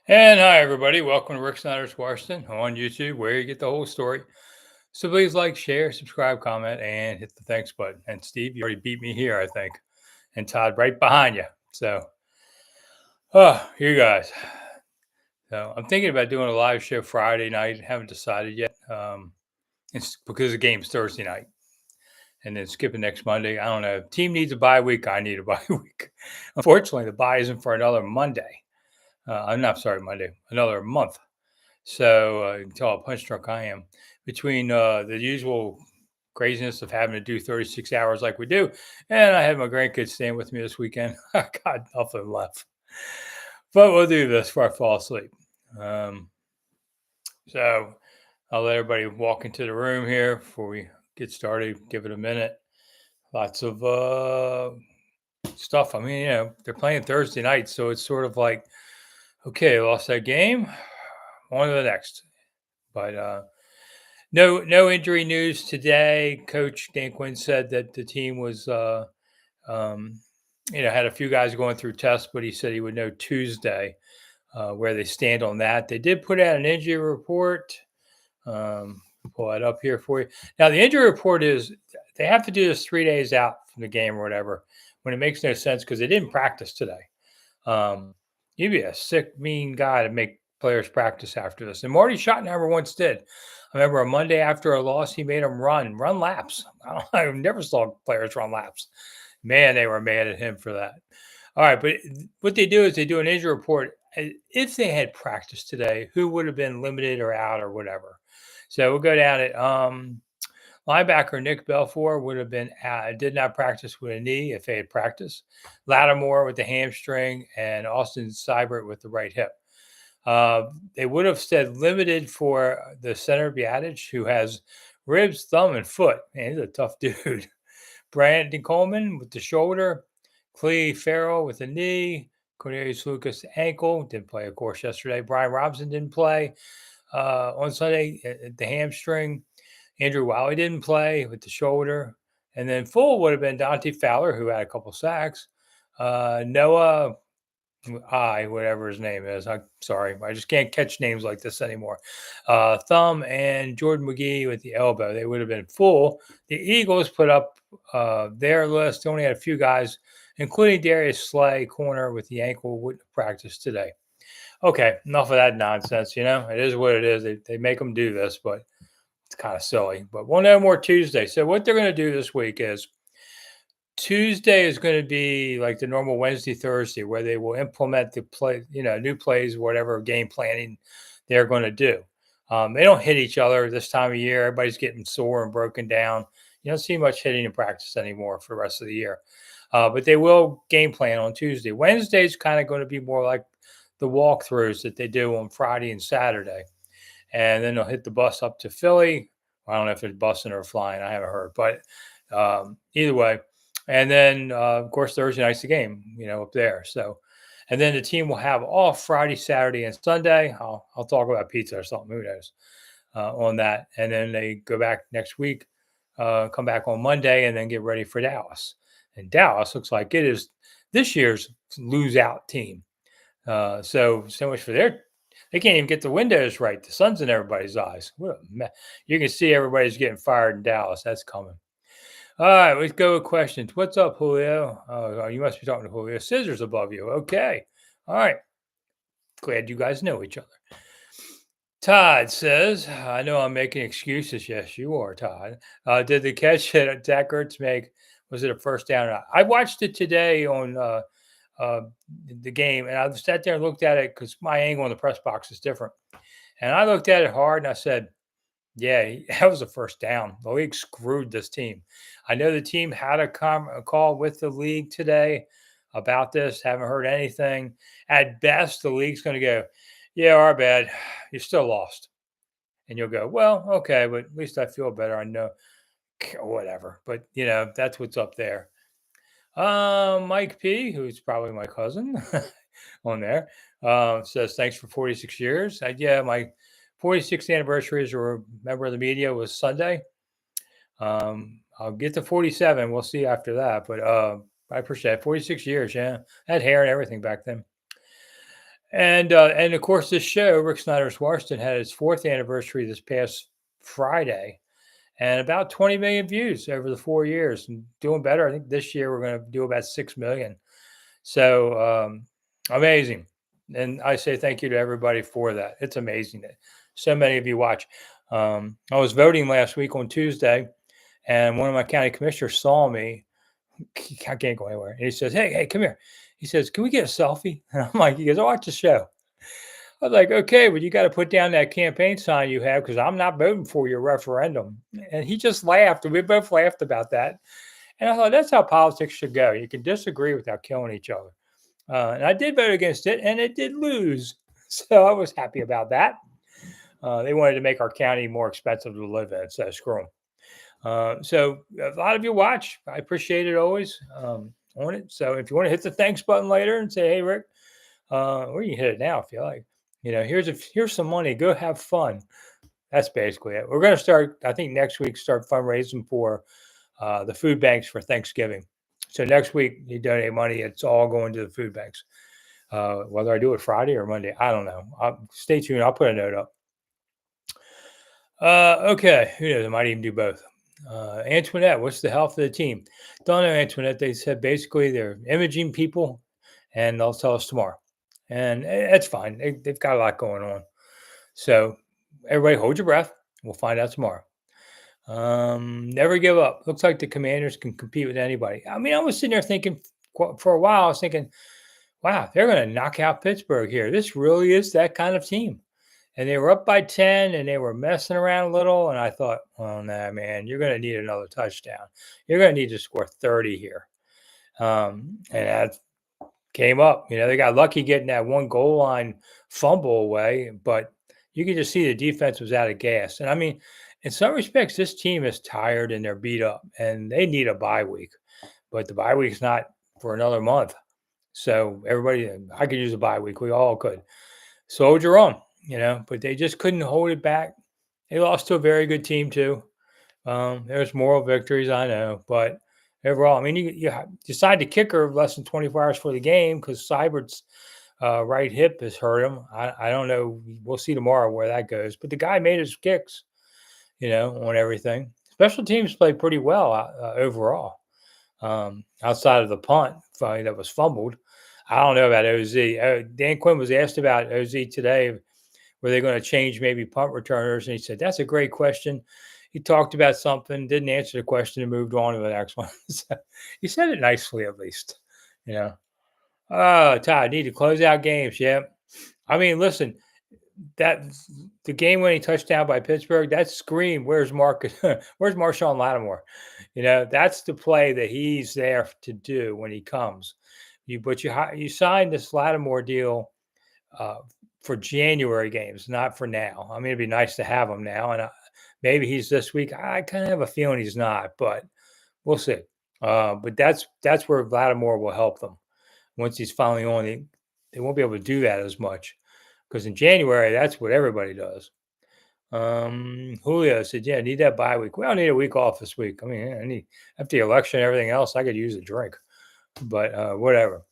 And hi, everybody. Welcome to Rick Snider's Washington on YouTube, where you get the whole story. So please like, share, subscribe, comment, and hit the thanks button. And Steve, you already beat me here, I think. And Todd, right behind you. So, you guys. So I'm thinking about doing a live show Friday night. Haven't decided yet. It's because the game's Thursday night. And then skipping next Monday. I don't know. Team needs a bye week. I need a bye week. Unfortunately, the bye isn't for another Monday. I'm not sorry, Monday, another month. So you can tell how punch drunk I am between the usual craziness of having to do 36 hours like we do. And I had my grandkids staying with me this weekend. I got nothing left. But we'll do this before I fall asleep. Um, so I'll let everybody walk into the room here before we get started. Give it a minute. Lots of stuff. I mean, they're playing Thursday night. So it's sort of like, okay, lost that game. On to the next. But no injury news today. Coach Dan Quinn said that the team was, um, had a few guys going through tests, but he said he would know Tuesday where they stand on that. They did put out an injury report. Pull that up here for you. Now, the injury report is they have to do this 3 days out from the game or whatever, when it makes no sense because they didn't practice today. You'd be a sick, mean guy to make players practice after this. And Marty Schottenheimer once did. I remember a Monday after a loss, he made them run laps. I never saw players run laps. Man, they were mad at him for that. All right, but what they do is they do an injury report. If they had practiced today, who would have been limited or out or whatever? So we'll go down it. Linebacker Nick Belfour would have been did not practice with a knee if they had practiced. Lattimore with the hamstring and Austin Seibert with the right hip. They would have said limited for the center Biadic, who has ribs, thumb, and foot. Man, he's a tough dude. Brandon Coleman with the shoulder. Clee Farrell with the knee. Cornelius Lucas ankle. Didn't play, of course, yesterday. Brian Robinson didn't play on Sunday. The hamstring. Andrew Wiley didn't play with the shoulder. And then full would have been Dante Fowler, who had a couple sacks. Noah whatever his name is. I'm sorry. I just can't catch names like this anymore. Thumb and Jordan McGee with the elbow. They would have been full. The Eagles put up their list. They only had a few guys, including Darius Slay, corner with the ankle, wouldn't practice today. Okay, enough of that nonsense. It is what it is. They make them do this, but it's kind of silly. But we'll know more Tuesday. So what they're going to do this week is Tuesday is going to be like the normal Wednesday, Thursday, where they will implement the play, new plays, whatever game planning they're going to do. They don't hit each other this time of year. Everybody's getting sore and broken down. You don't see much hitting in practice anymore for the rest of the year. But they will game plan on Tuesday. Wednesday is kind of going to be more like the walkthroughs that they do on Friday and Saturday. And then they'll hit the bus up to Philly. I don't know if it's busing or flying. I haven't heard. But either way. And then, of course, Thursday night's the game, up there. So, and then the team will have off Friday, Saturday, and Sunday. I'll talk about pizza or something, who knows, on that. And then they go back next week, come back on Monday, and then get ready for Dallas. And Dallas looks like it is this year's lose out team. So much for they can't even get the windows right. The sun's in everybody's eyes. You can see everybody's getting fired in Dallas. That's coming. All right, let's go with questions. What's up, Julio? Oh, you must be talking to Julio. Scissors above you. Okay. All right. Glad you guys know each other. Todd says, I know I'm making excuses. Yes, you are, Todd. Did the catch that Zach Ertz make, was it a first down? I watched it today on the game, and I sat there and looked at it because my angle in the press box is different. And I looked at it hard, and I said, yeah, that was a first down. The league screwed this team. I know the team had a call with the league today about this. Haven't heard anything. At best, the league's going to go, yeah, our bad. You're still lost. And you'll go, well, okay, but at least I feel better. I know whatever. But, that's what's up there. Mike P., who's probably my cousin on there, says, thanks for 46 years. Yeah, my 46th anniversary as a member of the media was Sunday. I'll get to 47. We'll see after that. But I appreciate it. 46 years, yeah. I had hair and everything back then. And of course, this show, Rick Snider's Washington, had its fourth anniversary this past Friday, and about 20 million views over the 4 years, and doing better. I think this year we're going to do about 6 million. So amazing. And I say thank you to everybody for that. It's amazing that so many of you watch. I was voting last week on Tuesday, and one of my county commissioners saw me. I can't go anywhere. And he says, hey, come here. He says, can we get a selfie? And I'm like, he goes, I watch the show. I was like, okay, but you got to put down that campaign sign you have because I'm not voting for your referendum. And he just laughed. And we both laughed about that. And I thought that's how politics should go. You can disagree without killing each other. And I did vote against it, and it did lose. So I was happy about that. They wanted to make our county more expensive to live in, so screw them. So a lot of you watch. I appreciate it always on it. So if you want to hit the thanks button later and say, hey, Rick, or you can hit it now if you like. Here's some money. Go have fun. That's basically it. We're going to start, I think next week, start fundraising for the food banks for Thanksgiving. So next week, you donate money. It's all going to the food banks. Whether I do it Friday or Monday, I don't know. Stay tuned. I'll put a note up. Okay. Who knows? I might even do both. Antoinette, what's the health of the team? Don't know, Antoinette. They said basically they're imaging people and they'll tell us tomorrow. And that's fine. They've got a lot going on. So everybody hold your breath. We'll find out tomorrow. Never give up. Looks like the Commanders can compete with anybody. I mean, I was sitting there thinking for a while, I was thinking, wow, they're going to knock out Pittsburgh here. This really is that kind of team. And they were up by 10 and they were messing around a little. And I thought, oh, no, man, you're going to need another touchdown. You're going to need to score 30 here. And that came up. They got lucky getting that one goal line fumble away, but you could just see the defense was out of gas. And I mean, in some respects, this team is tired and they're beat up and they need a bye week, but the bye week's not for another month. So everybody, I could use a bye week. We all could. Soldier on, but they just couldn't hold it back. They lost to a very good team too. There's moral victories, I know, but overall, I mean, you decide to kicker less than 24 hours for the game because Seibert's right hip has hurt him. I don't know. We'll see tomorrow where that goes. But the guy made his kicks, on everything. Special teams played pretty well overall. Outside of the punt that was fumbled. I don't know about OZ. Dan Quinn was asked about OZ today. Were they going to change maybe punt returners? And he said, that's a great question. He talked about something, didn't answer the question, and moved on to the next one. So he said it nicely, at least. Oh, Todd, need to close out games. Yeah. I mean, listen, that the game-winning touchdown by Pittsburgh, that scream, where's Marcus? Where's Marshawn Lattimore? That's the play that he's there to do when he comes. You signed this Lattimore deal for January games, not for now. I mean, it'd be nice to have him now, and maybe he's this week. I kind of have a feeling he's not, but we'll see. But that's where Lattimore will help them. Once he's finally on, they won't be able to do that as much because in January, that's what everybody does. Julio said, yeah, I need that bye week. Well, I need a week off this week. I mean, after the election and everything else, I could use a drink, but whatever.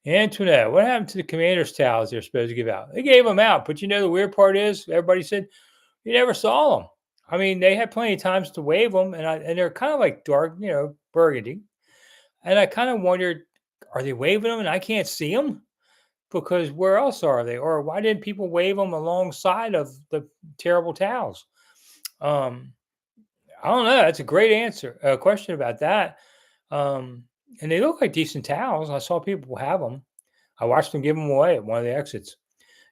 Antoinette, what happened to the Commanders towels they're supposed to give out? They gave them out, but the weird part is everybody said you never saw them. I mean, they had plenty of times to wave them, and they're kind of like dark, burgundy. And I kind of wondered, are they waving them and I can't see them? Because where else are they? Or why didn't people wave them alongside of the terrible towels? I don't know. That's a great question about that. And they look like decent towels. I saw people have them. I watched them give them away at one of the exits.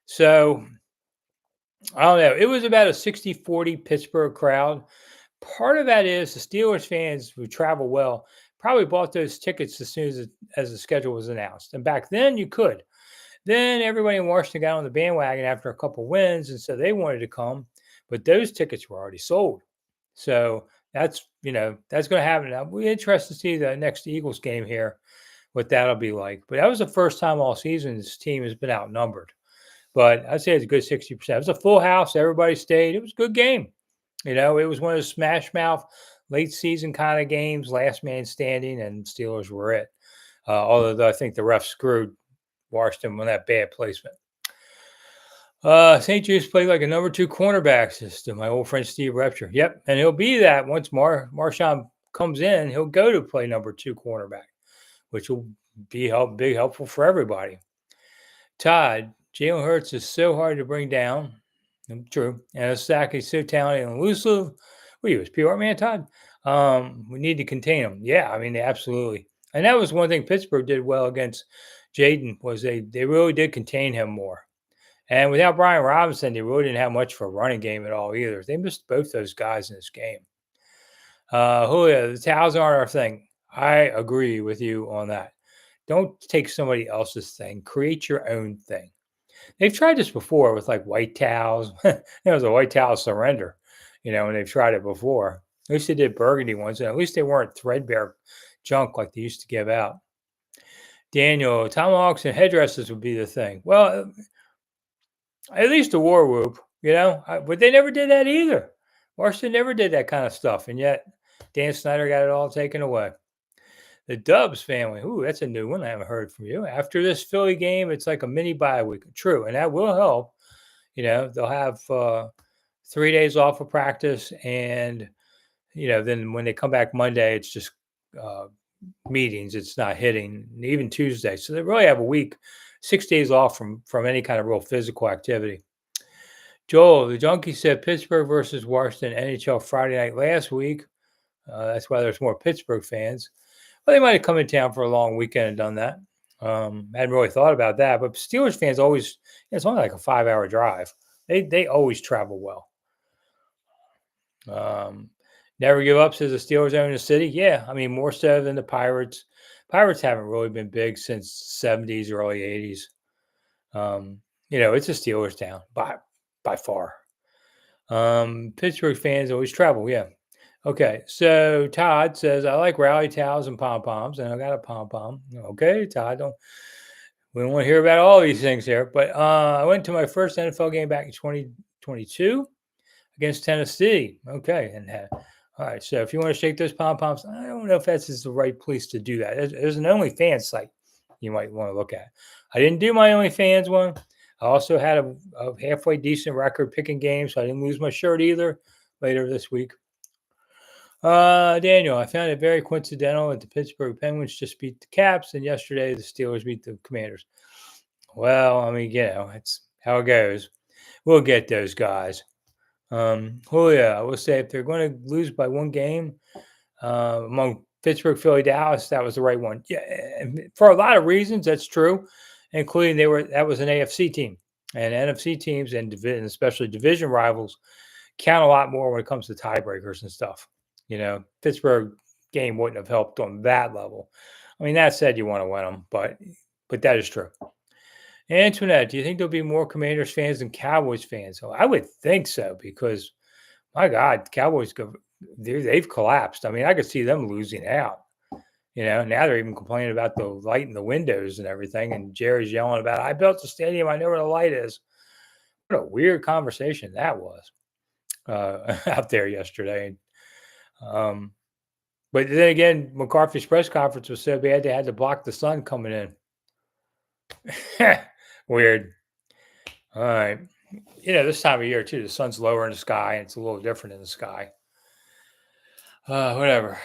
So I don't know. It was about a 60-40 Pittsburgh crowd. Part of that is the Steelers fans who travel well probably bought those tickets as soon as the schedule was announced. And back then you could. Then everybody in Washington got on the bandwagon after a couple wins, and so they wanted to come, but those tickets were already sold. So that's going to happen. Now, we're interested to see the next Eagles game here, what that'll be like. But that was the first time all season this team has been outnumbered. But I'd say it's a good 60%. It was a full house. Everybody stayed. It was a good game. It was one of those smash mouth late season kind of games, last man standing, and Steelers were it. Although I think the refs screwed Washington with that bad placement. St. Jude's played like a number two cornerback system. My old friend Steve Repture. Yep, and he'll be that once Marshawn comes in. He'll go to play number two cornerback, which will be big helpful for everybody. Todd, Jalen Hurts is so hard to bring down. True, and Osaka is so talented and elusive. What are you, his PR man, Todd? We need to contain him. Yeah, I mean, absolutely. And that was one thing Pittsburgh did well against Jaden was they really did contain him more. And without Brian Robinson, they really didn't have much for a running game at all either. They missed both those guys in this game. Julio, the towels aren't our thing. I agree with you on that. Don't take somebody else's thing. Create your own thing. They've tried this before with like white towels. There was a white towel surrender, and they've tried it before. At least they did burgundy ones, and at least they weren't threadbare junk like they used to give out. Daniel, tomahawks and headdresses would be the thing. Well, at least the war whoop, but they never did that either. Washington never did that kind of stuff, and yet Dan Snider got it all taken away. The Dubs family, ooh, that's a new one. I haven't heard from you. After this Philly game, it's like a mini bye week. True, and that will help. They'll have 3 days off of practice, and then when they come back Monday, it's just meetings. It's not hitting, even Tuesday. So they really have a week, 6 days off from any kind of real physical activity. Joel, the junkie said Pittsburgh versus Washington NHL Friday night last week. That's why there's more Pittsburgh fans. Well, they might have come in town for a long weekend and done that. Hadn't really thought about that, but Steelers fans always, it's only like a 5-hour drive. They always travel well. Never give up, says the Steelers own the city. Yeah, I mean, more so than the Pirates. Pirates haven't really been big since 70s, early 80s. It's a Steelers town by far. Pittsburgh fans always travel, yeah. Okay, so Todd says, I like rally towels and pom-poms, and I got a pom-pom. Okay, Todd, we don't want to hear about all these things here, but I went to my first NFL game back in 2022 against Tennessee. Okay, and all right, so if you want to shake those pom-poms, I don't know if that's the right place to do that. There's an OnlyFans site you might want to look at. I didn't do my OnlyFans one. I also had a halfway decent record picking games, so I didn't lose my shirt either later this week. Daniel, I found it very coincidental that the Pittsburgh Penguins just beat the Caps, and yesterday the Steelers beat the Commanders. Well, I mean, it's how it goes. We'll get those guys. Julio, I will say if they're going to lose by one game among Pittsburgh, Philly, Dallas, that was the right one. Yeah, for a lot of reasons, that's true, including that was an AFC team, and NFC teams and especially division rivals count a lot more when it comes to tiebreakers and stuff. Pittsburgh game wouldn't have helped on that level. I mean, that said, you want to win them, but that is true. Antoinette, do you think there'll be more Commanders fans than Cowboys fans? Oh, I would think so because, my God, Cowboys they've collapsed. I mean, I could see them losing out. Now they're even complaining about the light in the windows and everything. And Jerry's yelling about, I built the stadium. I know where the light is. What a weird conversation that was out there yesterday. But then again, McCarthy's press conference was so bad they had to block the sun coming in. Weird. All right. This time of year too, the sun's lower in the sky and it's a little different in the sky. Whatever.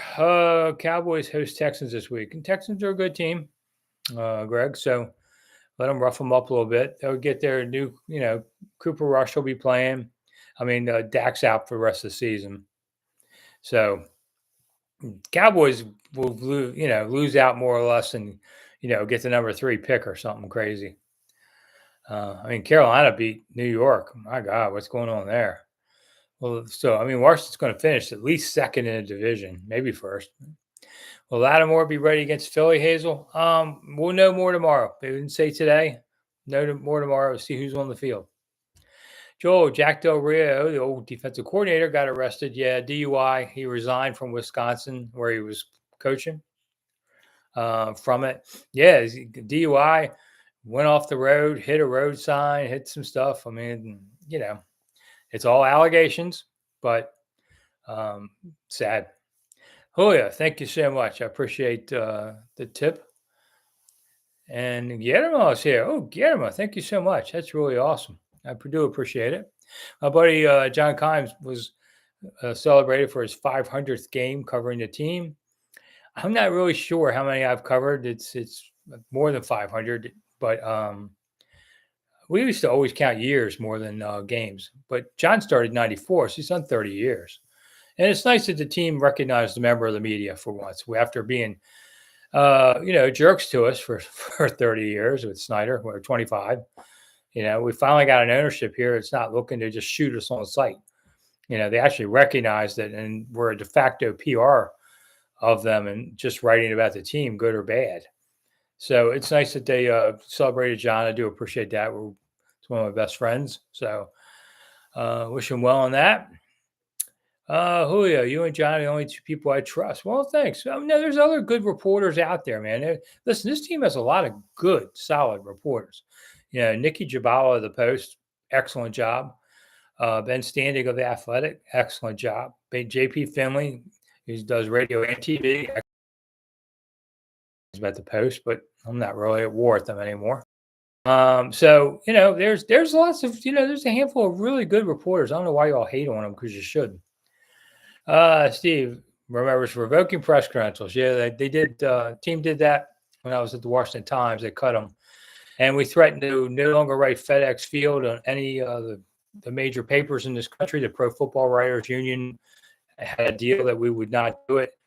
Cowboys host Texans this week, and Texans are a good team, Greg. So let them rough them up a little bit. They'll get their new, Cooper Rush will be playing. I mean, Dak's out for the rest of the season. So Cowboys will lose out more or less and, get the number 3 pick or something crazy. I mean, Carolina beat New York. My God, what's going on there? Well, so, I mean, Washington's going to finish at least second in the division, maybe first. Will Lattimore be ready against Philly, Hazel? We'll know more tomorrow. They didn't say today. Know more tomorrow. See who's on the field. Joel, Jack Del Rio, the old defensive coordinator, got arrested. Yeah, DUI. He resigned from Wisconsin where he was coaching from it. Yeah, DUI, went off the road, hit a road sign, hit some stuff. I mean, it's all allegations, but sad. Julio, thank you so much. I appreciate the tip. And Guillermo is here. Oh, Guillermo, thank you so much. That's really awesome. I do appreciate it. My buddy John Kimes was celebrated for his 500th game covering the team. I'm not really sure how many I've covered. It's more than 500, but we used to always count years more than games. But John started '94, so he's done 30 years, and it's nice that the team recognized a member of the media for once after being jerks to us for for 30 years with Snider. We're 25. We finally got an ownership here. It's not looking to just shoot us on sight. They actually recognize that, and we're a de facto PR of them and just writing about the team, good or bad. So it's nice that they celebrated John. I do appreciate that. It's one of my best friends. So wish him well on that. Julio, you and John are the only two people I trust. Well, thanks. No, there's other good reporters out there, man. Listen, this team has a lot of good, solid reporters. Nikki Jabala of the Post, excellent job. Ben Standing of the Athletic, excellent job. JP Finley, who does radio and TV, about the Post, but I'm not really at war with them anymore. There's lots of there's a handful of really good reporters. I don't know why you all hate on them, because you should. Steve remembers revoking press credentials. Yeah, they did. Team did that when I was at the Washington Times. They cut them, and we threatened to no longer write FedEx Field on any of the major papers in this country. The Pro Football Writers Union had a deal that we would not do it.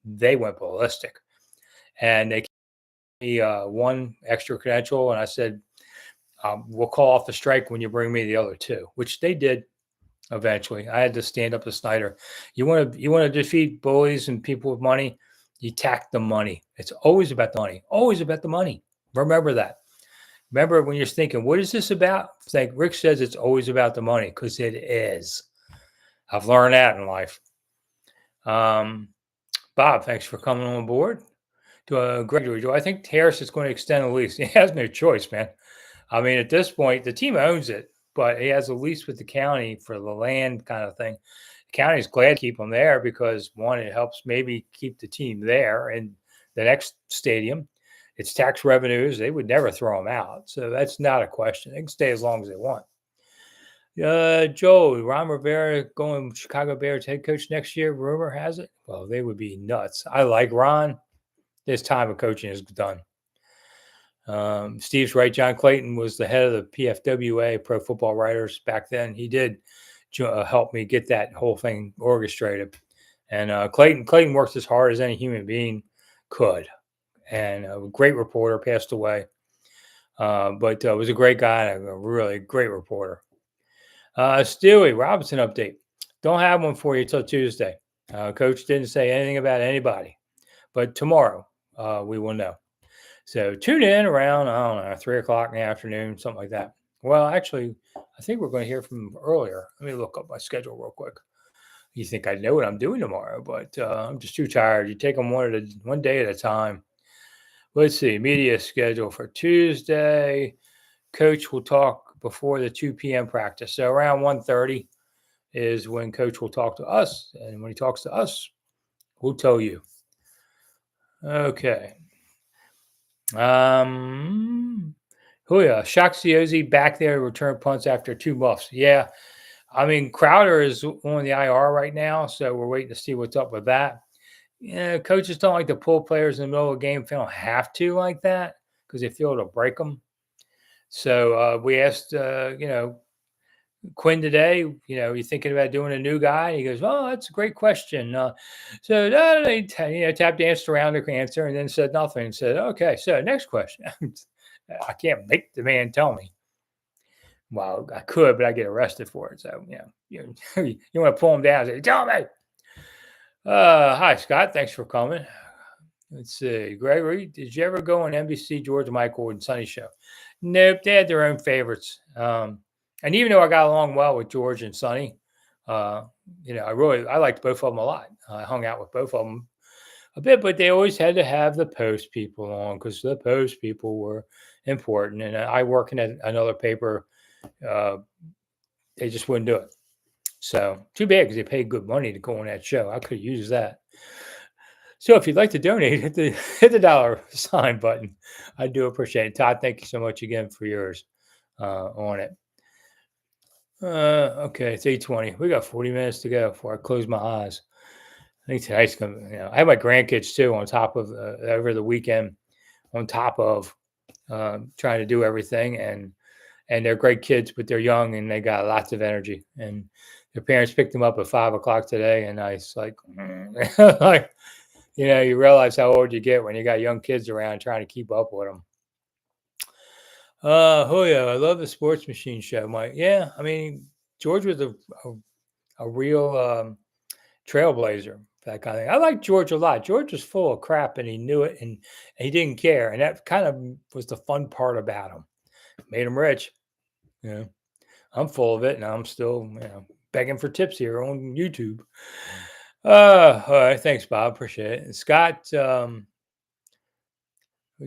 They went ballistic, and they gave me one extra credential, and I said, we'll call off the strike when you bring me the other two, which they did. Eventually, I had to stand up to Snider. You want to defeat bullies and people with money, you tack the money. It's always about the money. Always about the money. Remember that. Remember when you're thinking, what is this about? It's like Rick says, it's always about the money, because it is. I've learned that in life. Bob, thanks for coming on board. Gregory, do I think Harris is going to extend the lease? He has no choice, man. I mean, at this point, the team owns it, but he has a lease with the county for the land kind of thing. The county's glad to keep him there because, one, it helps maybe keep the team there in the next stadium. It's tax revenues. They would never throw him out. So that's not a question. They can stay as long as they want. Joe, Ron Rivera going Chicago Bears head coach next year. Rumor has it. Well, they would be nuts. I like Ron. His time of coaching is done. Steve's right. John Clayton was the head of the PFWA, Pro Football Writers, back then. He did help me get that whole thing orchestrated. And Clayton worked as hard as any human being could. And a great reporter, passed away. But was a great guy, and a really great reporter. Stewie, Robinson update. Don't have one for you till Tuesday. Coach didn't say anything about anybody. But tomorrow, we will know. So tune in around, I don't know, 3 o'clock in the afternoon, something like that. Well, actually, I think we're going to hear from him earlier. Let me look up my schedule real quick. You think I know what I'm doing tomorrow, but I'm just too tired. You take them one day at a time. Let's see, media schedule for Tuesday. Coach will talk before the 2 p.m. practice. So around 1:30 is when Coach will talk to us. And when he talks to us, we'll tell you. Okay. Shaxiozzi back there to return punts after 2 muffs. Yeah. I mean, Crowder is on the IR right now, so we're waiting to see what's up with that. Yeah, coaches don't like to pull players in the middle of a game if they don't have to like that, because they feel it'll break them. So we asked, Quinn today, you thinking about doing a new guy? And he goes, "Oh, that's a great question." He tap danced around the answer and then said nothing and said, "Okay, so next question." I can't make the man tell me. Well, I could, but I get arrested for it. So, you want to pull him down and say, "Tell me." Hi, Scott. Thanks for coming. Let's see. Gregory, did you ever go on NBC, George Michael, and Sonny show? Nope. They had their own favorites. And even though I got along well with George and Sonny, I liked both of them a lot. I hung out with both of them a bit, but they always had to have the Post people on because the Post people were important. And I work in another paper. They just wouldn't do it. So too bad, because they paid good money to go on that show. I could use that. So if you'd like to donate, hit the dollar sign button. I do appreciate it. Todd, thank you so much again for yours on it. Okay, it's 8:20. We got 40 minutes to go before I close my eyes. I think tonight's gonna. I have my grandkids too on top of over the weekend. On top of trying to do everything, and they're great kids, but they're young and they got lots of energy. And their parents picked them up at 5 o'clock today, and I was like, like you realize how old you get when you got young kids around trying to keep up with them. Oh yeah, I love the Sports Machine show, Mike. Yeah, I mean George was a real trailblazer, that kind of thing. I like George a lot. George was full of crap, and he knew it, and he didn't care, and that kind of was the fun part about him. Made him rich. You know, I'm full of it, and I'm still begging for tips here on YouTube. All right, thanks, Bob. Appreciate it. And Scott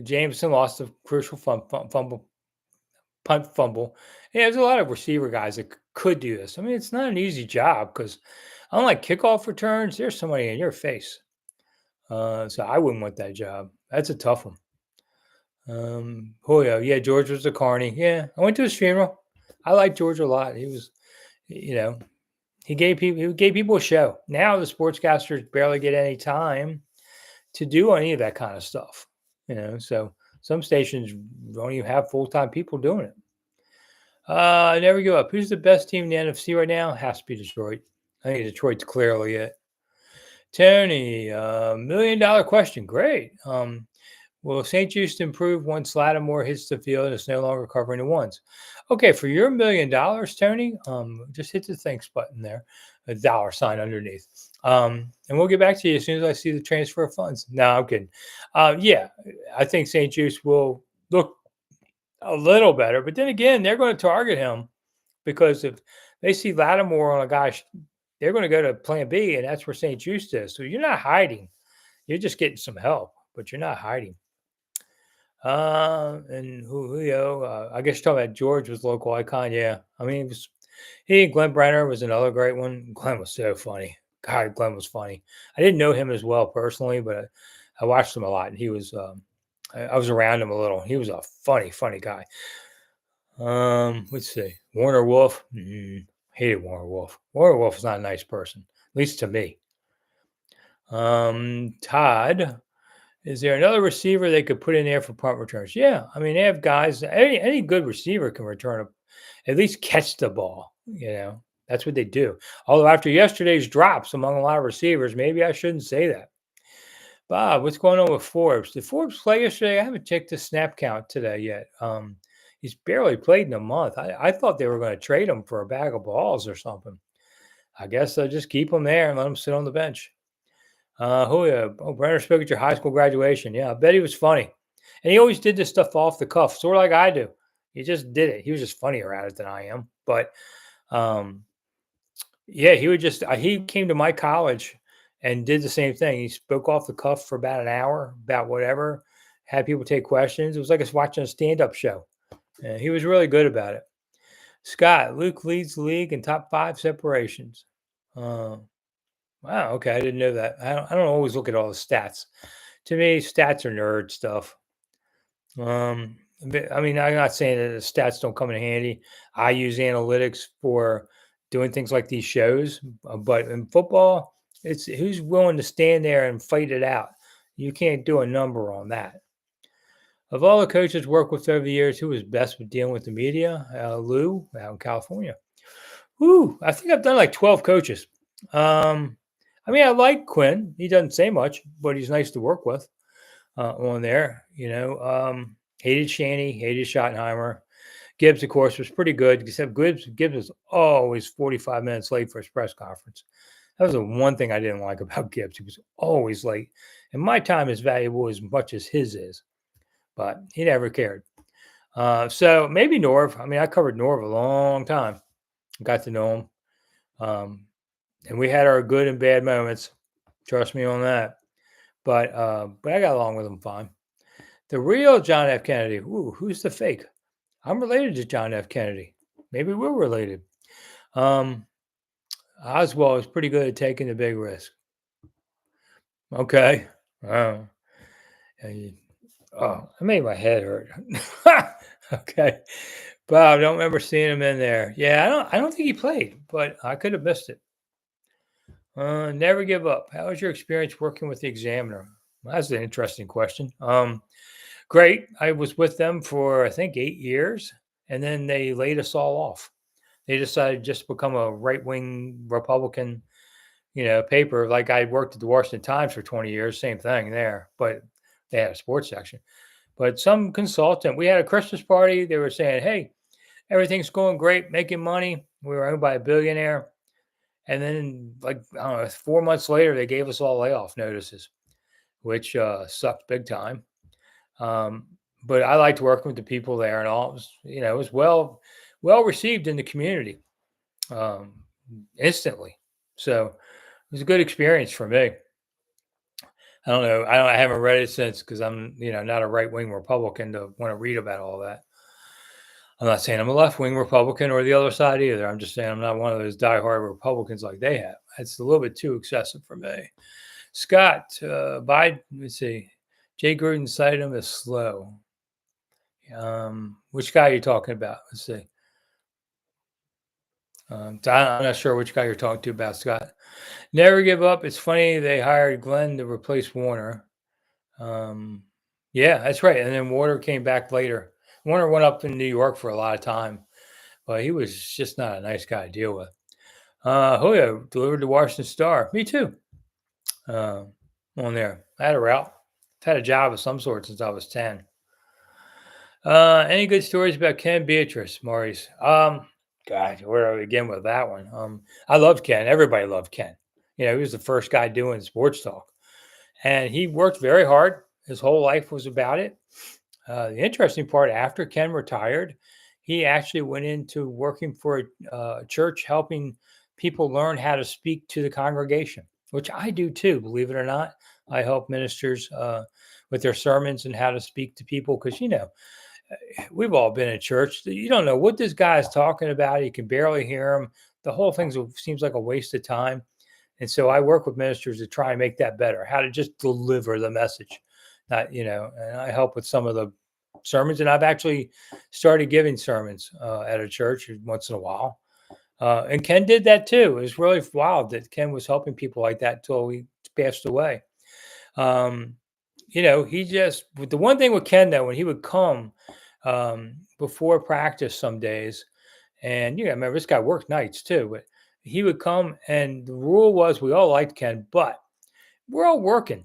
Jameson lost a crucial fumble punt fumble. Yeah, there's a lot of receiver guys that could do this. I mean, it's not an easy job because unlike kickoff returns, there's somebody in your face. So I wouldn't want that job. That's a tough one. Julio, yeah, George was a carny. Yeah, I went to his funeral. I like George a lot. He was, you know, he gave people a show. Now the sportscasters barely get any time to do any of that kind of stuff. So some stations don't even have full time people doing it. Never give up. Who's the best team in the NFC right now? Has to be Detroit. I think Detroit's clearly it. Tony, $1 million question. Great. Will St. Just improve once Lattimore hits the field and is no longer covering the ones? Okay, for your $1 million, Tony, just hit the thanks button there, a dollar sign underneath. And we'll get back to you as soon as I see the transfer of funds. No, I'm kidding. Yeah, I think St. Just will look a little better, but then again, they're going to target him because if they see Lattimore on a guy, they're going to go to plan B, and that's where St. Just is. So you're not hiding. You're just getting some help, but you're not hiding. And Julio, I guess you're talking about George was local icon. Yeah, I mean, Glenn Brenner was another great one. Glenn was so funny. God, Glenn was funny. I didn't know him as well personally, but I watched him a lot, and he was. I was around him a little. He was a funny, funny guy. Let's see. Warner Wolf. Hated Warner Wolf. Warner Wolf is not a nice person, at least to me. Todd. Is there another receiver they could put in there for punt returns? Yeah, I mean they have guys. Any good receiver can return at least catch the ball. That's what they do. Although after yesterday's drops among a lot of receivers, maybe I shouldn't say that. Bob, what's going on with Forbes? Did Forbes play yesterday? I haven't checked the snap count today yet. He's barely played in a month. I thought they were going to trade him for a bag of balls or something. I guess they'll just keep him there and let him sit on the bench. Julio. Oh, Brenner spoke at your high school graduation. Yeah, I bet he was funny. And he always did this stuff off the cuff, sort of like I do. He just did it. He was just funnier at it than I am. But yeah, he came to my college and did the same thing. He spoke off the cuff for about an hour about whatever, had people take questions. It was like us watching a stand-up show. And he was really good about it. Scott, Luke leads the league in top 5 separations. Wow, okay, I didn't know that. I don't always look at all the stats. To me, stats are nerd stuff. I mean, I'm not saying that the stats don't come in handy. I use analytics for doing things like these shows, but in football, it's who's willing to stand there and fight it out. You can't do a number on that. Of all the coaches worked with over the years, who was best with dealing with the media? Lou out in California. I think I've done like 12 coaches. I mean, I like Quinn. He doesn't say much, but he's nice to work with on there. Hated Shaney, hated Schottenheimer. Gibbs, of course, was pretty good, except Gibbs was always 45 minutes late for his press conference. That was the one thing I didn't like about Gibbs. He was always late. And my time is valuable as much as his is, but he never cared. So maybe Norv. I mean, I covered Norv a long time. Got to know him. And we had our good and bad moments. Trust me on that. But I got along with him fine. The real John F. Kennedy. Ooh, who's the fake? I'm related to John F. Kennedy. Maybe we're related. Oswald is pretty good at taking the big risk. Okay. Oh, and oh, it made my head hurt. Okay. But I don't remember seeing him in there. Yeah, I don't think he played, but I could have missed it. Never give up. How was your experience working with the examiner? Well, that's an interesting question. Great. I was with them for I think 8 years, and then they laid us all off. They decided just to become a right wing Republican, paper. Like I worked at the Washington Times for 20 years, same thing there, but they had a sports section. But some consultant, we had a Christmas party. They were saying, "Hey, everything's going great, making money. We were owned by a billionaire." And then, like, I don't know, 4 months later, they gave us all layoff notices, which sucked big time. Um, but I liked working with the people there and all. It was well received in the community um, instantly. So it was a good experience for me. I don't know. I haven't read it since because I'm not a right wing Republican to want to read about all that. I'm not saying I'm a left wing Republican or the other side either. I'm just saying I'm not one of those diehard Republicans like they have. It's a little bit too excessive for me. Scott, Biden, let's see. Jay Gruden cited him as slow. Which guy are you talking about? Let's see. I'm not sure which guy you're talking to about, Scott. Never give up. It's funny they hired Glenn to replace Warner. Um, yeah, that's right. And then Warner came back later. Warner went up in New York for a lot of time, but he was just not a nice guy to deal with. Julio delivered the Washington Star. Me too. Uh, on there. I had a route. I've had a job of some sort since I was 10. Any good stories about Ken Beatrice, Maurice? God, where are we again with that one? I loved Ken. Everybody loved Ken. He was the first guy doing sports talk, and he worked very hard. His whole life was about it. The interesting part, after Ken retired, he actually went into working for a church, helping people learn how to speak to the congregation, which I do too, believe it or not. I help ministers with their sermons and how to speak to people because, we've all been in church. You don't know what this guy is talking about. You can barely hear him. The whole thing seems like a waste of time. And so I work with ministers to try and make that better, how to just deliver the message. And I help with some of the sermons. And I've actually started giving sermons at a church once in a while. And Ken did that too. It was really wild that Ken was helping people like that until he passed away. He just, the one thing with Ken though, when he would come before practice some days, and remember this guy worked nights too, but he would come and the rule was we all liked Ken, but we're all working,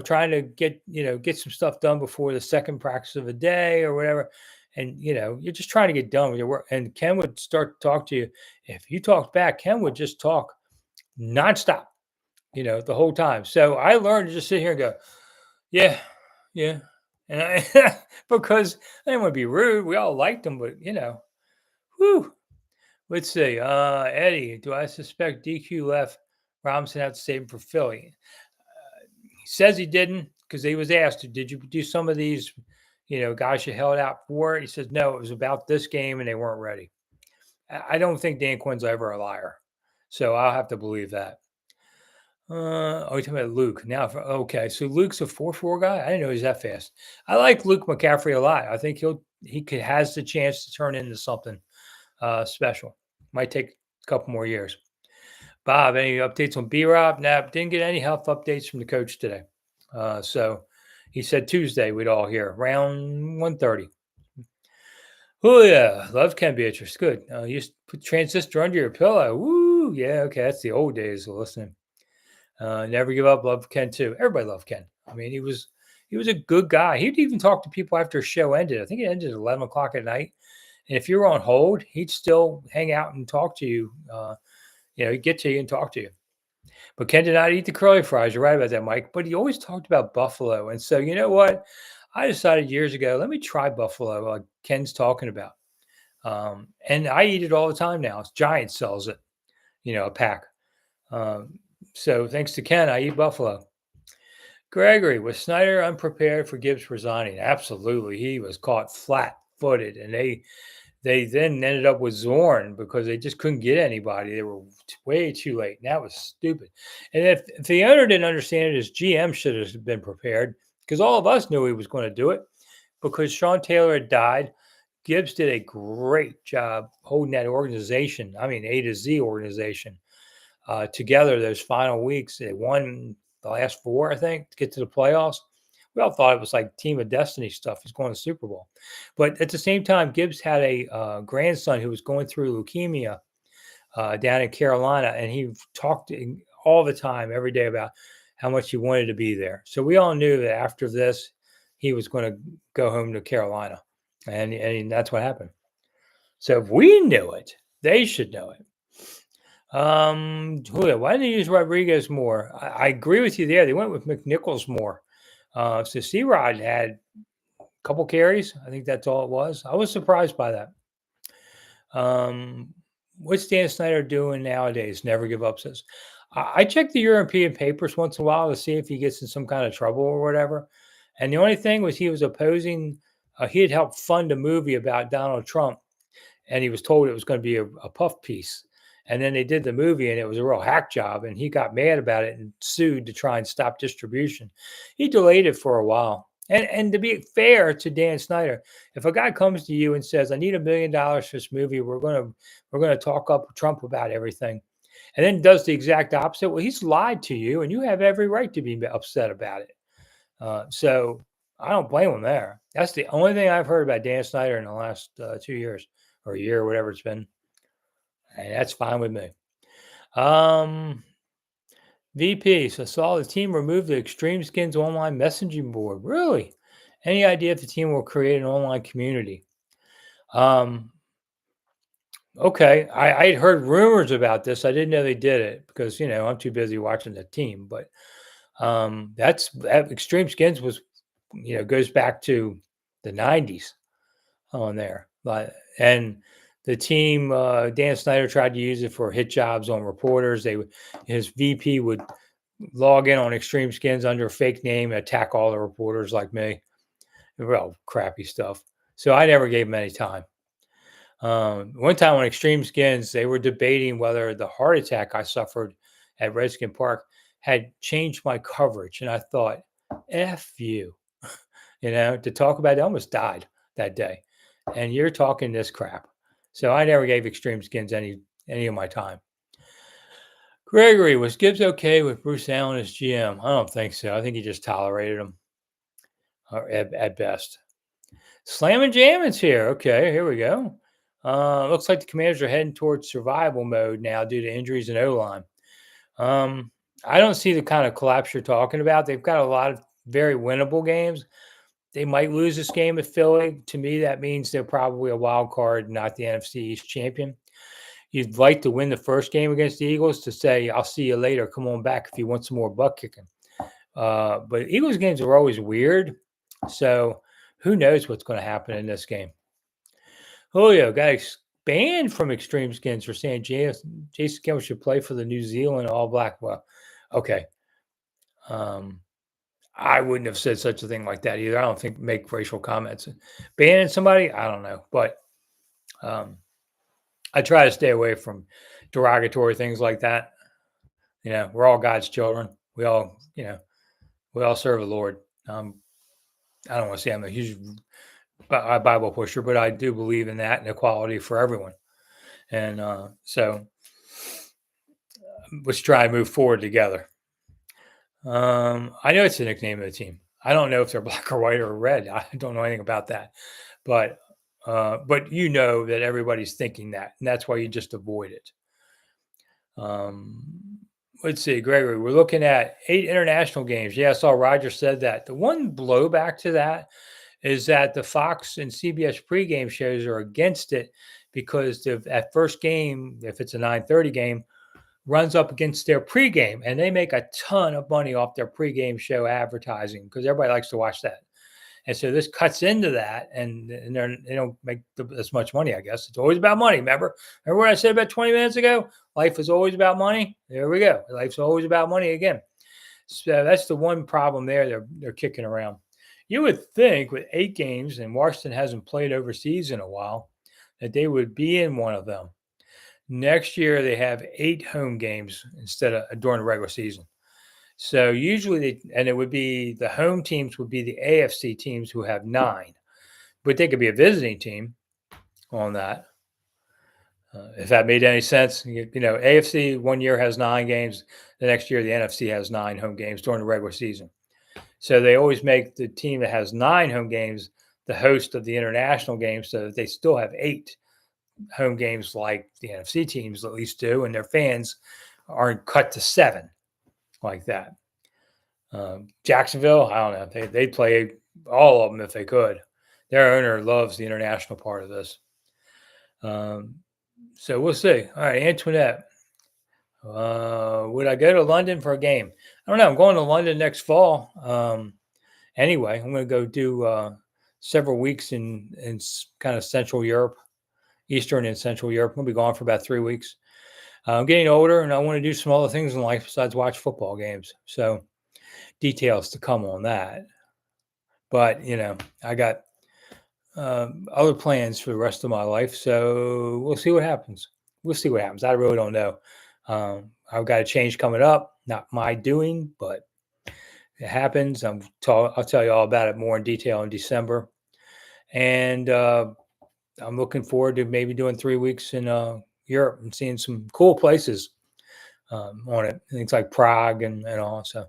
trying to get some stuff done before the second practice of the day or whatever. And you're just trying to get done with your work. And Ken would start to talk to you. If you talked back, Ken would just talk nonstop, the whole time. So I learned to just sit here and go, yeah, yeah. And I because I didn't want to be rude. We all liked him, but whew. Let's see. Eddie, do I suspect DQ left Robinson out to save him for Philly? He says he didn't because he was asked, did you do some of these, guys you held out for? He says, no, it was about this game and they weren't ready. I don't think Dan Quinn's ever a liar. So I'll have to believe that. You're talking about Luke now. Okay, so Luke's a 4-4 guy. I didn't know he's that fast. I like Luke McCaffrey a lot. I think has the chance to turn into something special. Might take a couple more years. Bob, any updates on B-Rob? Nah, didn't get any health updates from the coach today. So he said Tuesday we'd all hear around 1:30. Oh yeah, love Ken Beatrice. Good. You put transistor under your pillow. Woo, yeah, okay. That's the old days of listening. Never give up. Love Ken too. Everybody loved Ken. I mean, he was a good guy. He'd even talk to people after a show ended. I think it ended at 11 o'clock at night. And if you were on hold, he'd still hang out and talk to you. He'd get to you and talk to you. But Ken did not eat the curly fries. You're right about that, Mike. But he always talked about buffalo. And so, you know what? I decided years ago, let me try buffalo like Ken's talking about. And I eat it all the time now. Giant sells it, a pack. So thanks to Ken, I eat buffalo. Gregory, was Snider unprepared for Gibbs resigning? Absolutely. He was caught flat-footed, and They then ended up with Zorn because they just couldn't get anybody. They were way too late. And that was stupid. And if the owner didn't understand it, his GM should have been prepared because all of us knew he was going to do it because Sean Taylor had died. Gibbs did a great job holding that organization. I mean, A to Z organization together those final weeks. They won the last four, I think, to get to the playoffs. We all thought it was like Team of Destiny stuff. He's going to the Super Bowl. But at the same time, Gibbs had a grandson who was going through leukemia down in Carolina, and he talked all the time, every day, about how much he wanted to be there. So we all knew that after this, he was going to go home to Carolina, and that's what happened. So if we knew it, they should know it. Julio, why didn't they use Rodriguez more? I agree with you there. They went with McNichols more. So C-Rod had a couple carries. I think that's all it was. I was surprised by that. What's Dan Snider doing nowadays? Never give up, says. I check the European papers once in a while to see if he gets in some kind of trouble or whatever. And the only thing was he was opposing, he had helped fund a movie about Donald Trump, and he was told it was going to be a puff piece. And then they did the movie and it was a real hack job, and he got mad about it and sued to try and stop distribution. He delayed it for a while. And to be fair to Dan Snyder, if a guy comes to you and says, "I need $1 million for this movie, we're gonna talk up Trump about everything," and then does the exact opposite, well, he's lied to you, and you have every right to be upset about it. So I don't blame him there. That's the only thing I've heard about Dan Snyder in the last 2 years or a year, or whatever it's been, and that's fine with me. VP, so saw the team remove the Extreme Skins online messaging board. Really? Any idea if the team will create an online community? Okay, I had heard rumors about this. I didn't know they did it because I'm too busy watching the team. But that Extreme Skins was goes back to the '90s on there. And the team, Dan Snyder tried to use it for hit jobs on reporters. His VP would log in on Extreme Skins under a fake name and attack all the reporters like me. Well, crappy stuff. So I never gave him any time. One time on Extreme Skins, they were debating whether the heart attack I suffered at Redskin Park had changed my coverage. And I thought, F you, to talk about it. I almost died that day. And you're talking this crap. So I never gave Extreme Skins any of my time. Gregory, was Gibbs okay with Bruce Allen as GM? I don't think so. I think he just tolerated him at best. Slam and Jammin's here. Okay, here we go. Looks like the Commanders are heading towards survival mode now due to injuries in O-line. I don't see the kind of collapse you're talking about. They've got a lot of very winnable games. They might lose this game at Philly. To me, that means they're probably a wild card, not the NFC East champion. You'd like to win the first game against the Eagles to say, "I'll see you later. Come on back if you want some more butt kicking." But Eagles games are always weird. So who knows what's going to happen in this game. Julio got banned from Extreme Skins for saying Jason Campbell should play for the New Zealand All Black. Well, okay. I wouldn't have said such a thing like that either. I don't think make racial comments. Banning somebody, I don't know. But I try to stay away from derogatory things like that. We're all God's children. We all serve the Lord. I don't want to say I'm a huge Bible pusher, but I do believe in that and equality for everyone. And so let's try and move forward together. I know it's the nickname of the team. I don't know if they're black or white or red. I don't know anything about that. But that everybody's thinking that, and that's why you just avoid it. Let's see, Gregory, we're looking at 8 international games. Yeah, I saw Roger said that. The one blowback to that is that the Fox and CBS pregame shows are against it because that first game, if it's a 9:30 game, runs up against their pregame, and they make a ton of money off their pregame show advertising because everybody likes to watch that. And so this cuts into that, and they don't make as much money, I guess. It's always about money. Remember what I said about 20 minutes ago? Life is always about money. There we go. Life's always about money again. So that's the one problem there. They're kicking around. You would think with 8 games, and Washington hasn't played overseas in a while, that they would be in one of them. Next year, they have 8 home games instead of during the regular season. So usually, and it would be the home teams would be the AFC teams who have 9, but they could be a visiting team on that. If that made any sense, AFC one year has 9 games, the next year the NFC has 9 home games during the regular season. So they always make the team that has 9 home games the host of the international game, so that they still have 8 home games like the NFC teams at least do, and their fans aren't cut to 7 like that. Jacksonville, I don't know. They'd play all of them if they could. Their owner loves the international part of this. So we'll see. All right, Antoinette. Would I go to London for a game? I don't know. I'm going to London next fall. Anyway, I'm going to go do several weeks in kind of Central Europe, Eastern and Central Europe. I'm going to be gone for about 3 weeks. I'm getting older, and I want to do some other things in life besides watch football games. So details to come on that. But, I got other plans for the rest of my life. So we'll see what happens. I really don't know. I've got a change coming up, not my doing, but it happens. I'll tell you all about it more in detail in December. And I'm looking forward to maybe doing 3 weeks in Europe and seeing some cool places on it. Things like Prague and all. So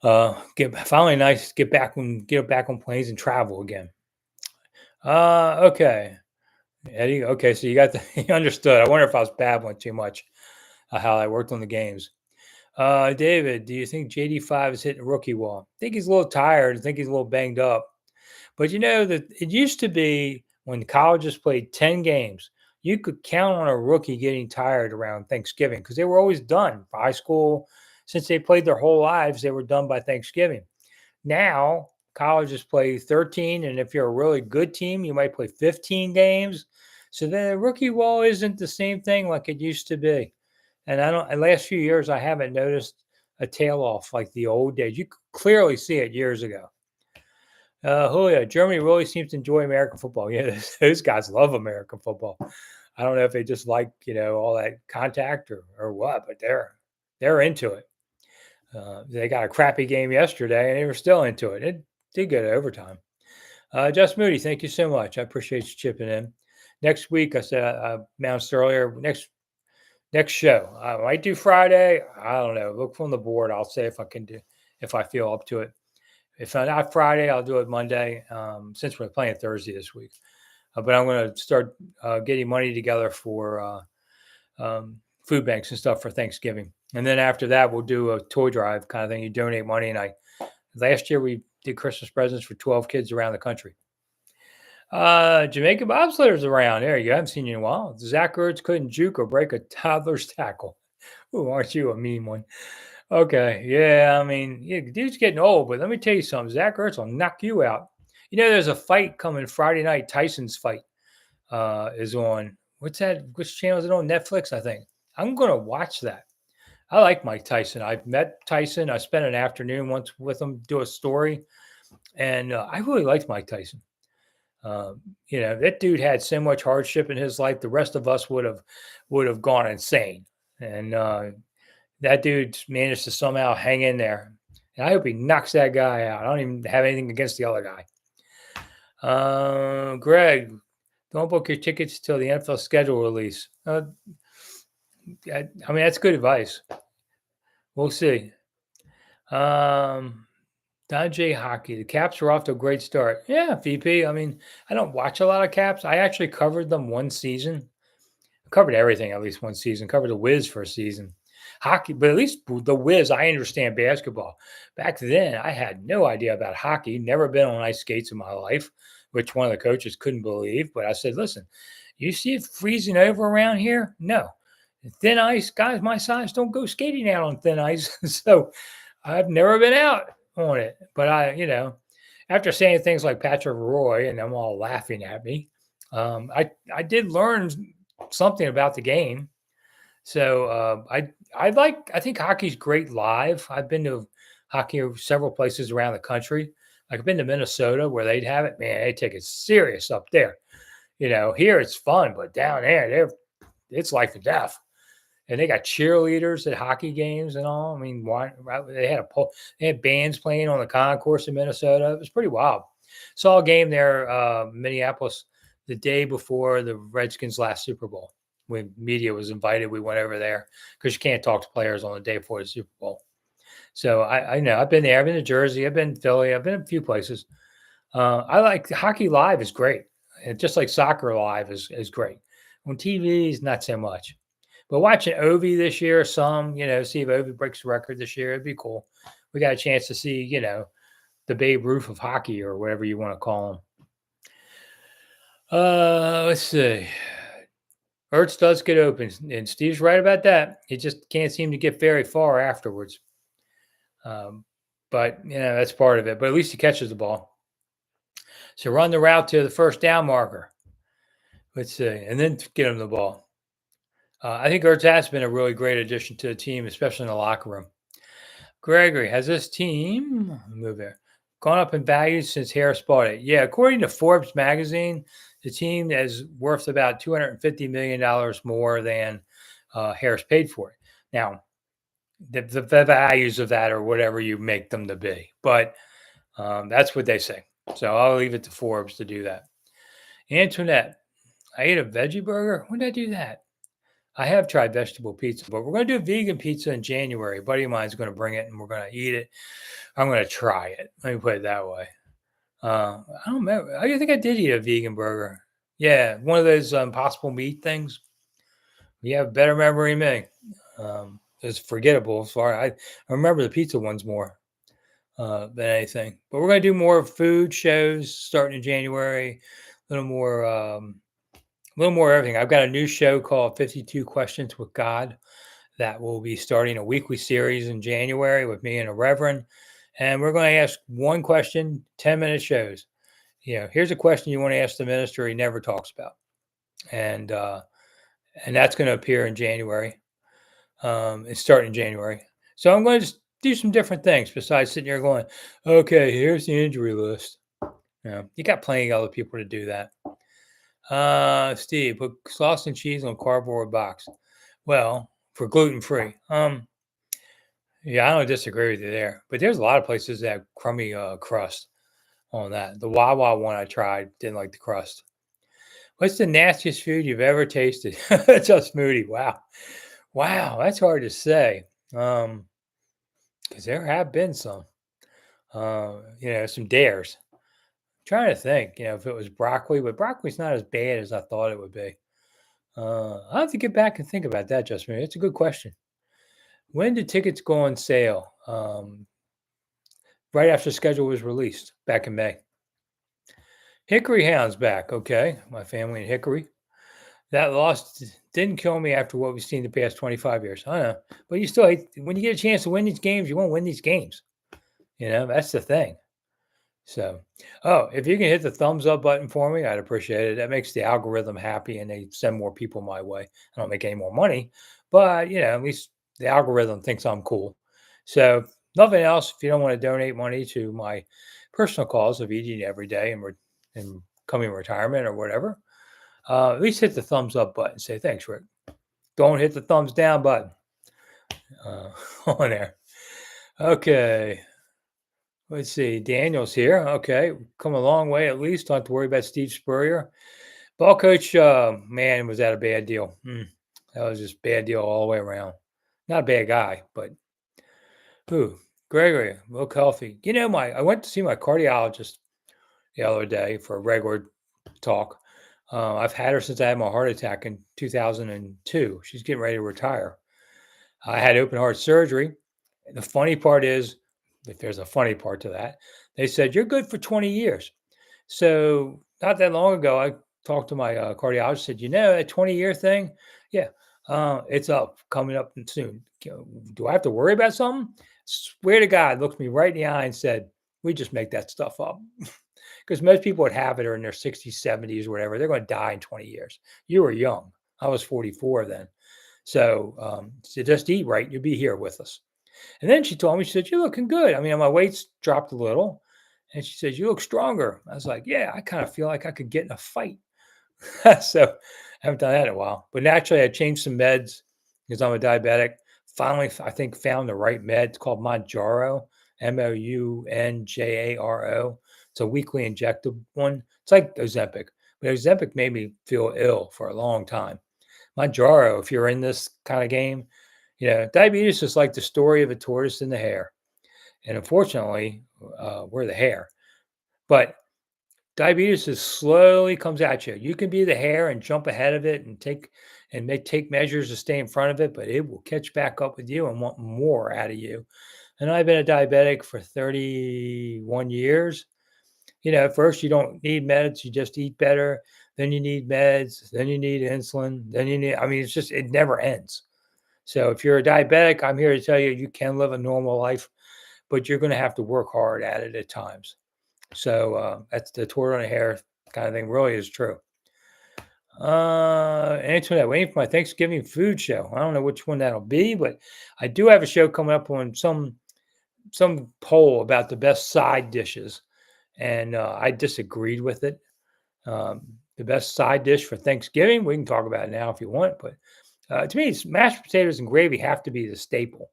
finally nice to get back on planes and travel again. Okay. Eddie, okay, so you got you understood. I wonder if I was babbling too much how I worked on the games. David, do you think JD5 is hitting rookie wall? I think he's a little tired. I think he's a little banged up. But that it used to be when colleges played 10 games, you could count on a rookie getting tired around Thanksgiving because they were always done. For high school, since they played their whole lives, they were done by Thanksgiving. Now, colleges play 13, and if you're a really good team, you might play 15 games. So the rookie wall isn't the same thing like it used to be. And the last few years, I haven't noticed a tail off like the old days. You could clearly see it years ago. Julia, Germany really seems to enjoy American football. Yeah, those guys love American football. I don't know if they just like, all that contact or what, but they're into it. They got a crappy game yesterday, and they were still into it. It did go to overtime. Just Moody, thank you so much. I appreciate you chipping in. Next week, I said I announced earlier, next show. I might do Friday. I don't know. Look from the board. I'll say if I feel up to it. If I'm not Friday, I'll do it Monday, since we're playing Thursday this week. But I'm going to start getting money together for food banks and stuff for Thanksgiving. And then after that, we'll do a toy drive kind of thing. You donate money. And last year we did Christmas presents for 12 kids around the country. Jamaica bobsledders around. There you go. I haven't seen you in a while. Zach Ertz couldn't juke or break a toddler's tackle. Ooh, aren't you a mean one? Okay. Yeah. I mean, dude's getting old, but let me tell you something. Zach Ertz will knock you out. There's a fight coming Friday night. Tyson's fight is on. What's that? Which channel is it on? Netflix, I think. I'm going to watch that. I like Mike Tyson. I've met Tyson. I spent an afternoon once with him, do a story. And I really liked Mike Tyson. That dude had so much hardship in his life. The rest of us would have gone insane. And that dude managed to somehow hang in there. And I hope he knocks that guy out. I don't even have anything against the other guy. Greg, don't book your tickets till the NFL schedule release. I mean, that's good advice. We'll see. Don J. Hockey. The Caps are off to a great start. Yeah, VP. I mean, I don't watch a lot of Caps. I actually covered them one season. I covered everything at least one season. Covered the Wiz for a season. Hockey, but at least the Wiz, I understand basketball. Back then, I had no idea about hockey. Never been on ice skates in my life, which one of the coaches couldn't believe. But I said, listen, you see it freezing over around here? No. Thin ice, guys my size don't go skating out on thin ice. So I've never been out on it. But after saying things like Patrick Roy and them all laughing at me, I did learn something about the game. So I think hockey's great live. I've been to hockey several places around the country. Like I've been to Minnesota where they'd have it. Man, they take it serious up there. Here it's fun, but down there, it's life and death. And they got cheerleaders at hockey games and all. I mean, why? They had bands playing on the concourse in Minnesota. It was pretty wild. Saw a game there, Minneapolis, the day before the Redskins' last Super Bowl. When media was invited, we went over there because you can't talk to players on the day before the Super Bowl. So I know I've been there. I've been to Jersey. I've been to Philly. I've been a few places. I like hockey live is great. And just like soccer live is great. On TV is not so much. But watching Ovi this year, see if Ovi breaks the record this year, it'd be cool. We got a chance to see, the Babe Ruth of hockey or whatever you want to call him. Let's see. Ertz does get open, and Steve's right about that. He just can't seem to get very far afterwards. But that's part of it. But at least he catches the ball. So run the route to the first down marker. Let's see, and then get him the ball. I think Ertz has been a really great addition to the team, especially in the locker room. Gregory, has this team gone up in value since Harris bought it? Yeah, according to Forbes magazine, the team is worth about $250 million more than Harris paid for it. Now, the values of that are whatever you make them to be, but that's what they say. So I'll leave it to Forbes to do that. Antoinette, I ate a veggie burger. When did I do that? I have tried vegetable pizza, but we're going to do vegan pizza in January. A buddy of mine is going to bring it, and we're going to eat it. I'm going to try it. Let me put it that way. I don't remember. I think I did eat a vegan burger. Yeah, one of those Impossible Meat things. You have better memory than me. It's forgettable. I remember the pizza ones more than anything. But we're going to do more food shows starting in January. A little more everything. I've got a new show called 52 Questions with God that will be starting a weekly series in January with me and a reverend. And we're going to ask one question, 10-minute shows. Here's a question you want to ask the minister he never talks about. And that's going to appear in January. It's starting in January. So I'm going to just do some different things besides sitting here going, okay, here's the injury list. You got plenty of other people to do that. Steve, put sauce and cheese on cardboard box. Well, for gluten-free. Yeah, I don't disagree with you there. But there's a lot of places that have crummy crust on that. The Wawa one I tried, didn't like the crust. What's the nastiest food you've ever tasted? Just smoothie. Wow, that's hard to say. Because there have been some. Some dares. Trying to think, if it was broccoli, but broccoli's not as bad as I thought it would be. I'll have to get back and think about that, Justin. It's a good question. When did tickets go on sale? Right after the schedule was released back in May. Hickory Hound's back. Okay, my family in Hickory. That loss didn't kill me after what we've seen the past 25 years. I know, but you still hate when you get a chance to win these games. You won't win these games. That's the thing. So, if you can hit the thumbs up button for me, I'd appreciate it. That makes the algorithm happy and they send more people my way. I don't make any more money, but at least the algorithm thinks I'm cool. So, nothing else. If you don't want to donate money to my personal cause of eating every day and coming retirement or whatever, at least hit the thumbs up button. Say thanks, Rick. Don't hit the thumbs down button on there. Okay. Let's see. Daniel's here. Okay. Come a long way at least. Don't have to worry about Steve Spurrier. Ball coach, man, was that a bad deal? That was just bad deal all the way around. Not a bad guy, but Gregory, look healthy. I went to see my cardiologist the other day for a regular talk. I've had her since I had my heart attack in 2002. She's getting ready to retire. I had open heart surgery. The funny part is, if there's a funny part to that, they said, you're good for 20 years. So not that long ago, I talked to my cardiologist, said, that 20-year thing? Yeah, it's coming up soon. Do I have to worry about something? Swear to God, looked me right in the eye and said, we just make that stuff up. Because most people would have it or in their 60s, 70s, whatever. They're going to die in 20 years. You were young. I was 44 then. So just eat right. You'll be here with us. And then she told me, she said, you're looking good. I mean, my weight's dropped a little. And she said, you look stronger. I was like, yeah, I kind of feel like I could get in a fight. So I haven't done that in a while. But naturally, I changed some meds because I'm a diabetic. Finally, I think found the right med. It's called Monjaro, Mounjaro. It's a weekly injectable one. It's like Ozempic, but Ozempic made me feel ill for a long time. Monjaro, if you're in this kind of game, diabetes is like the story of a tortoise and the hare. And unfortunately, we're the hare. But diabetes is slowly comes at you. You can be the hare and jump ahead of it and take measures to stay in front of it, but it will catch back up with you and want more out of you. And I've been a diabetic for 31 years. At first you don't need meds, you just eat better. Then you need meds, then you need insulin, it's just, it never ends. So if you're a diabetic, I'm here to tell you, you can live a normal life, but you're going to have to work hard at it at times. So that's the tortoise and a hare kind of thing. Really is true. Antoinette, waiting for my Thanksgiving food show. I don't know which one that'll be, but I do have a show coming up on some poll about the best side dishes, and I disagreed with it. The best side dish for Thanksgiving, we can talk about it now if you want, but to me, it's mashed potatoes and gravy have to be the staple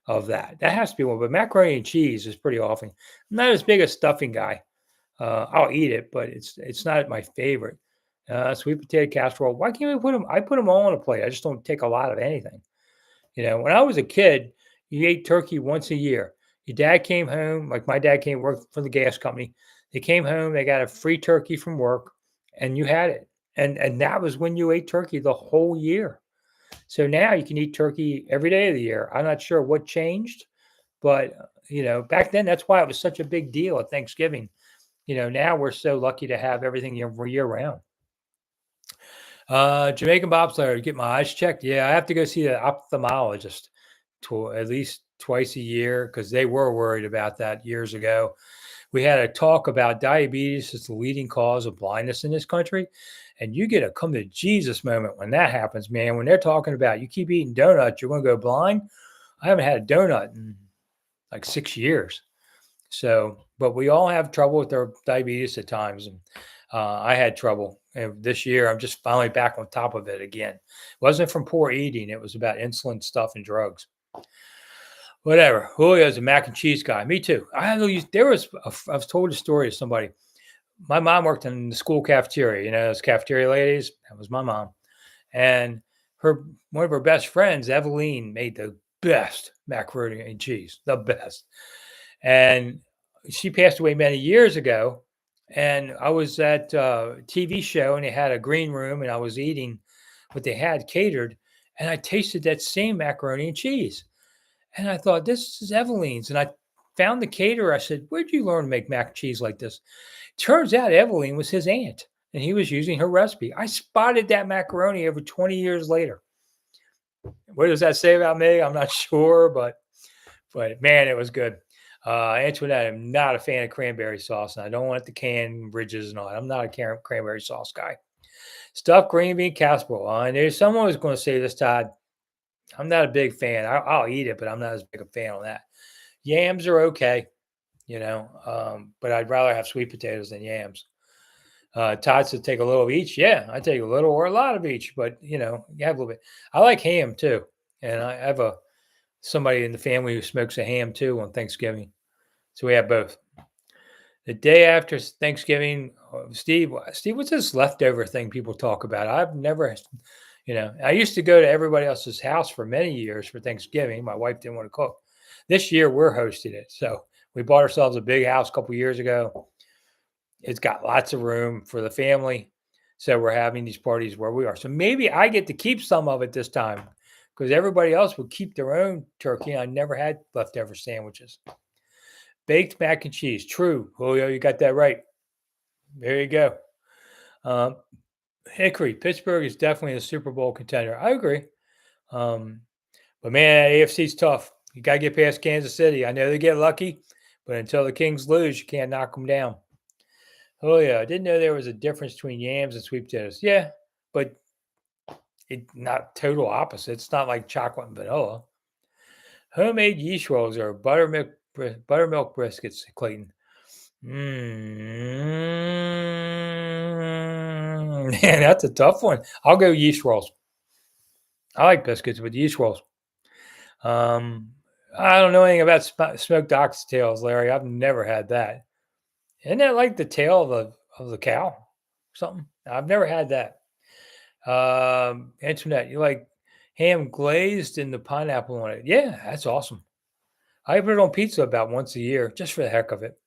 of that. That has to be one. But macaroni and cheese is pretty often. I'm not as big a stuffing guy. I'll eat it, but it's not my favorite. Sweet potato casserole. Why can't we put them? I put them all on a plate. I just don't take a lot of anything. When I was a kid, you ate turkey once a year. Your dad came home, like my dad came work for the gas company. They came home, they got a free turkey from work, and you had it. And that was when you ate turkey the whole year. So now you can eat turkey every day of the year. I'm not sure what changed, but back then that's why it was such a big deal at Thanksgiving. Now we're so lucky to have everything year round. Jamaican bobsledder, get my eyes checked. Yeah, I have to go see the ophthalmologist at least twice a year because they were worried about that years ago. We had a talk about diabetes as the leading cause of blindness in this country. And you get a come to Jesus moment when that happens, man. When they're talking about you keep eating donuts, you're going to go blind. I haven't had a donut in like 6 years. So, but we all have trouble with our diabetes at times. And I had trouble. And this year, I'm just finally back on top of it again. It wasn't from poor eating. It was about insulin stuff and drugs. Whatever. Julio's a mac and cheese guy. Me too. I was told a story to somebody. My mom worked in the school cafeteria, those cafeteria ladies. That was my mom. And one of her best friends, Eveline, made the best macaroni and cheese, the best. And she passed away many years ago. And I was at a TV show and they had a green room and I was eating what they had catered. And I tasted that same macaroni and cheese. And I thought, this is Eveline's. And I found the caterer. I said, where'd you learn to make mac and cheese like this? Turns out Eveline was his aunt and he was using her recipe. I spotted that macaroni over 20 years later. What does that say about me? I'm not sure, but man, it was good. Antoinette, I'm not a fan of cranberry sauce, and I don't want the canned bridges and all that. I'm not a cranberry sauce guy. Stuffed green bean casserole. And there's someone who's going to say this, Todd. I'm not a big fan. I'll eat it, but I'm not as big a fan on that. Yams are okay, but I'd rather have sweet potatoes than yams. Todd said take a little of each. Yeah, I take a little or a lot of each, but you have a little bit. I like ham too, and I have somebody in the family who smokes a ham too on Thanksgiving, so we have both. The day after Thanksgiving, Steve, what's this leftover thing people talk about? I've never, I used to go to everybody else's house for many years for Thanksgiving. My wife didn't want to cook. This year we're hosting it, so we bought ourselves a big house a couple years ago. It's got lots of room for the family. So we're having these parties where we are. So maybe I get to keep some of it this time because everybody else would keep their own turkey. I never had leftover sandwiches. Baked mac and cheese. True. Julio, you got that right. There you go. Hickory. Pittsburgh is definitely a Super Bowl contender. I agree. But man, AFC's tough. You got to get past Kansas City. I know they get lucky, but until the Kings lose, you can't knock them down. Oh, yeah. I didn't know there was a difference between yams and sweet potatoes. Yeah, but not total opposite. It's not like chocolate and vanilla. Homemade yeast rolls or buttermilk briskets, Clayton. Man, that's a tough one. I'll go yeast rolls. I like biscuits with yeast rolls. Um, I don't know anything about smoked oxtails, Larry. I've never had that. Isn't that like the tail of the cow or something? I've never had that. Internet, you like ham glazed and the pineapple on it? Yeah, that's awesome. I put it on pizza about once a year, just for the heck of it.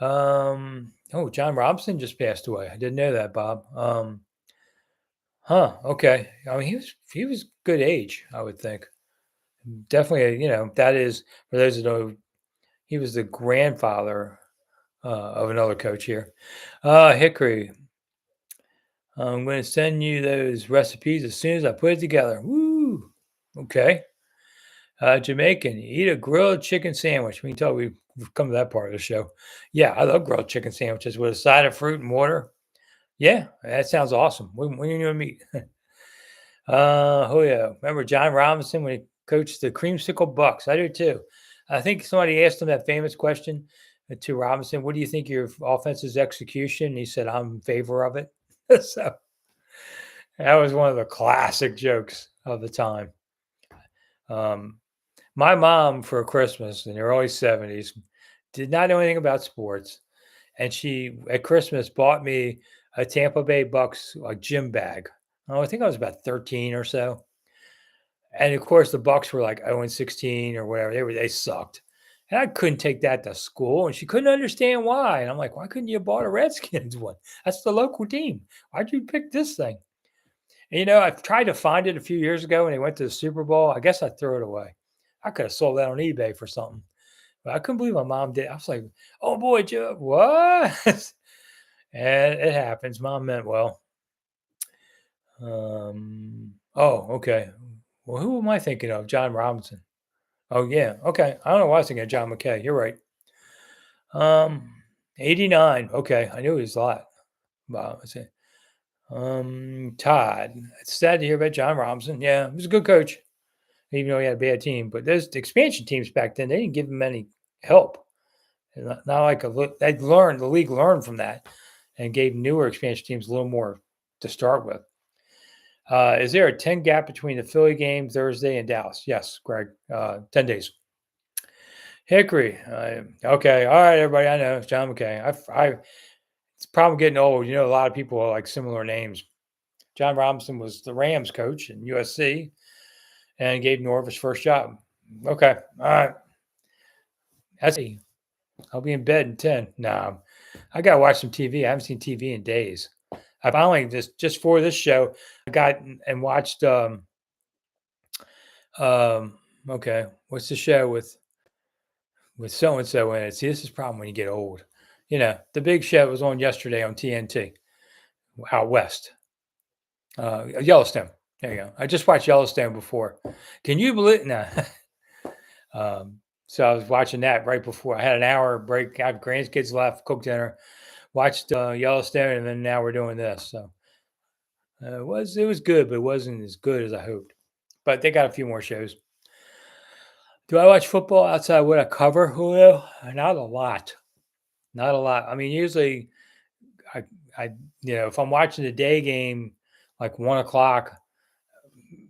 Oh, John Robinson just passed away. I didn't know that, Bob. Okay. I mean, he was good age, I would think. Definitely, that is for those that know, he was the grandfather of another coach here. Hickory, I'm going to send you those recipes as soon as I put it together. Woo! Okay. Jamaican, eat a grilled chicken sandwich. We can tell we've come to that part of the show. Yeah, I love grilled chicken sandwiches with a side of fruit and water. Yeah, that sounds awesome. When you gonna meet? Oh yeah, remember John Robinson when he coached the Creamsicle Bucks? I do too. I think somebody asked him that famous question to Robinson. What do you think your offense's execution? And he said, "I'm in favor of it." So that was one of the classic jokes of the time. My mom for Christmas in the early 70s did not know anything about sports. And she at Christmas bought me a Tampa Bay Bucks like gym bag. Oh, I think I was about 13 or so. And of course the Bucks were like 0-16 or whatever. They sucked. And I couldn't take that to school. And she couldn't understand why. And I'm like, why couldn't you have bought a Redskins one? That's the local team. Why'd you pick this thing? And, I've tried to find it a few years ago when they went to the Super Bowl. I guess I threw it away. I could have sold that on eBay for something. But I couldn't believe my mom did. I was like, oh boy, Joe, what? And it happens. Mom meant well. Okay. Well, who am I thinking of? John Robinson. Oh, yeah. Okay. I don't know why I was thinking of John McKay. You're right. 89. Okay. I knew he was a lot. Wow. I say, Todd. It's sad to hear about John Robinson. Yeah, he was a good coach, even though he had a bad team. But those expansion teams back then, they didn't give him any help. Not like the league learned from that and gave newer expansion teams a little more to start with. Is there a 10 gap between the Philly game Thursday and Dallas? Yes, Greg. 10 days. Hickory. Okay. All right, everybody. I know. It's John McKay. It's a problem getting old. A lot of people are like similar names. John Robinson was the Rams coach in USC and gave Norv his first job. Okay. All right. I'll be in bed in 10. No, I got to watch some TV. I haven't seen TV in days. I finally just for this show, I got and watched. Okay, what's the show with so and so in it? See, this is the problem when you get old. The big show was on yesterday on TNT, out west. Yellowstone. There you go. I just watched Yellowstone before. Can you believe? No. So I was watching that right before. I had an hour break. I have grandkids left, cooked dinner, watched Yellowstone, and then now we're doing this. So it was good, but it wasn't as good as I hoped. But they got a few more shows. Do I watch football outside what I cover, Julio? Not a lot. Not a lot. I mean, usually, if I'm watching the day game, like 1 o'clock,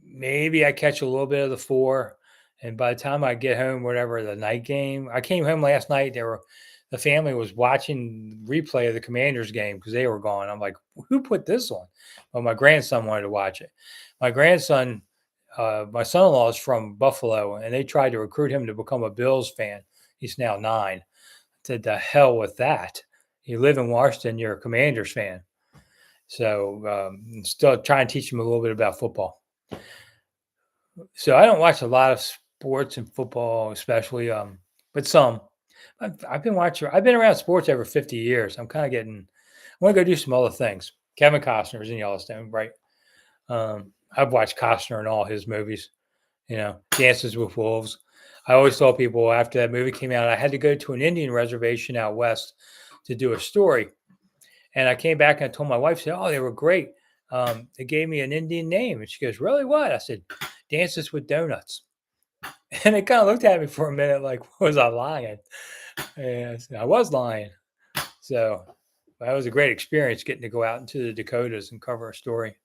maybe I catch a little bit of the 4. And by the time I get home, whatever the night game, I came home last night. The family was watching replay of the Commanders game because they were gone. I'm like, who put this on? Well, my grandson wanted to watch it. My grandson, my son-in-law is from Buffalo, and they tried to recruit him to become a Bills fan. He's now 9. I said, the hell with that. You live in Washington, you're a Commanders fan. So still trying to teach him a little bit about football. So I don't watch a lot of sports and football, especially, but some. I've been around sports over 50 years. I'm kind of I want to go do some other things. Kevin Costner's in Yellowstone, right? I've watched Costner in all his movies, Dances with Wolves. I always told people after that movie came out, I had to go to an Indian reservation out west to do a story. And I came back and I told my wife, said, oh, they were great. They gave me an Indian name. And she goes, really, what? I said, Dances with Donuts. And they kind of looked at me for a minute like, was I lying? And I was lying. So, That was a great experience getting to go out into the Dakotas and cover a story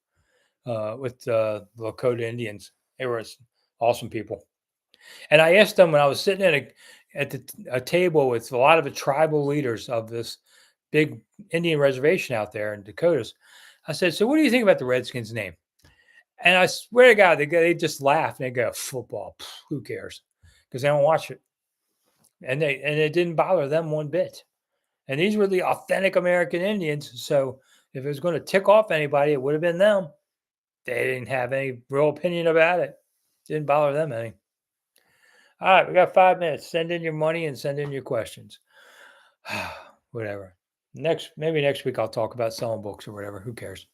with the Lakota Indians. They were awesome people. And I asked them when I was sitting at a table with a lot of the tribal leaders of this big Indian reservation out there in Dakotas. I said, "So what do you think about the Redskins name?" And I swear to God, they just laugh and they go, "Football, who cares?" Because they don't watch it, and it didn't bother them one bit. And these were the authentic American Indians. So if it was going to tick off anybody, it would have been them. They didn't have any real opinion about it. Didn't bother them any. All right, we got 5 minutes. Send in your money and send in your questions. Whatever. Maybe next week I'll talk about selling books or whatever. Who cares?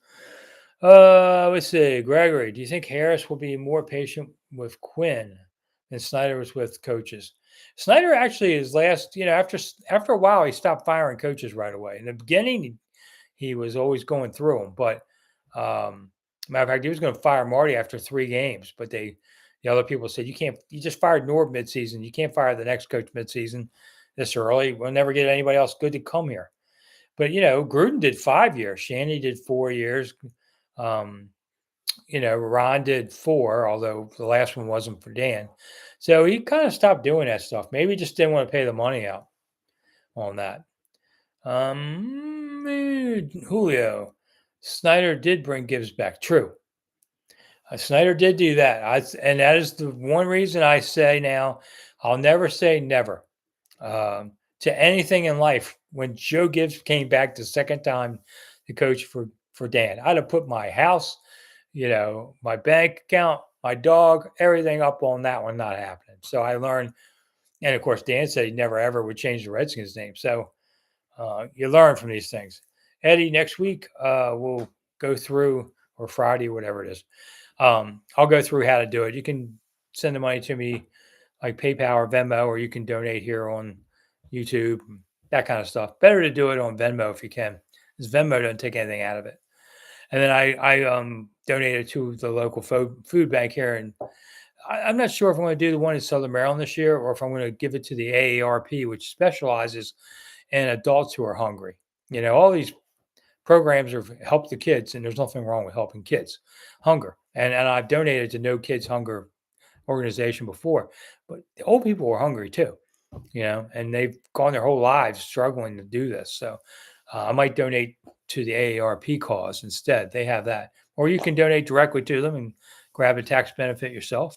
Let's see. Gregory, do you think Harris will be more patient with Quinn than Snider was with coaches? Snider actually is after a while he stopped firing coaches right away. In the beginning, he was always going through them, but matter of fact, he was going to fire Marty after 3 games, but the other people said you just fired Norb midseason. You can't fire the next coach midseason this early. We'll never get anybody else good to come here. But Gruden did 5 years. Shanny did 4 years. Ron did 4, although the last one wasn't for Dan. So he kind of stopped doing that stuff. Maybe he just didn't want to pay the money out on that. Julio, Snider did bring Gibbs back. True. Snider did do that. And that is the one reason I say now, I'll never say never to anything in life. When Joe Gibbs came back the second time to coach for Dan, I'd have put my house, my bank account, my dog, everything up on that one not happening. So I learned, and of course, Dan said he never ever would change the Redskins name. So you learn from these things. Eddie, next week we'll go through, or Friday, whatever it is. I'll go through how to do it. You can send the money to me like PayPal or Venmo, or you can donate here on YouTube, that kind of stuff. Better to do it on Venmo if you can, because Venmo doesn't take anything out of it. And then I donated to the local food bank here, and I'm not sure if I'm going to do the one in Southern Maryland this year, or if I'm going to give it to the AARP, which specializes in adults who are hungry. All these programs help the kids, and there's nothing wrong with helping kids hunger. And I've donated to No Kids Hunger organization before, but the old people were hungry too, and they've gone their whole lives struggling to do this. So I might donate to the AARP cause instead. They have that, or you can donate directly to them and grab a tax benefit yourself.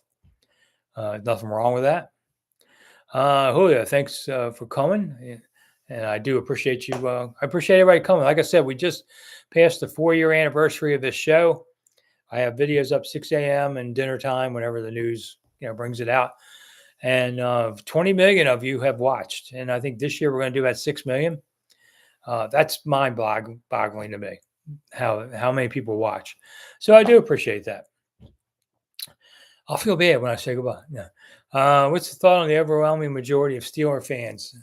Nothing wrong with that. Julio, thanks for coming. And I do appreciate you. I appreciate everybody coming. Like I said, we just passed the 4-year anniversary of this show. I have videos up 6 a.m. and dinner time, whenever the news brings it out. And 20 million of you have watched. And I think this year we're going to do about 6 million. That's mind-boggling to me, how many people watch. So I do appreciate that. I'll feel bad when I say goodbye. Yeah. What's the thought on the overwhelming majority of Steeler fans?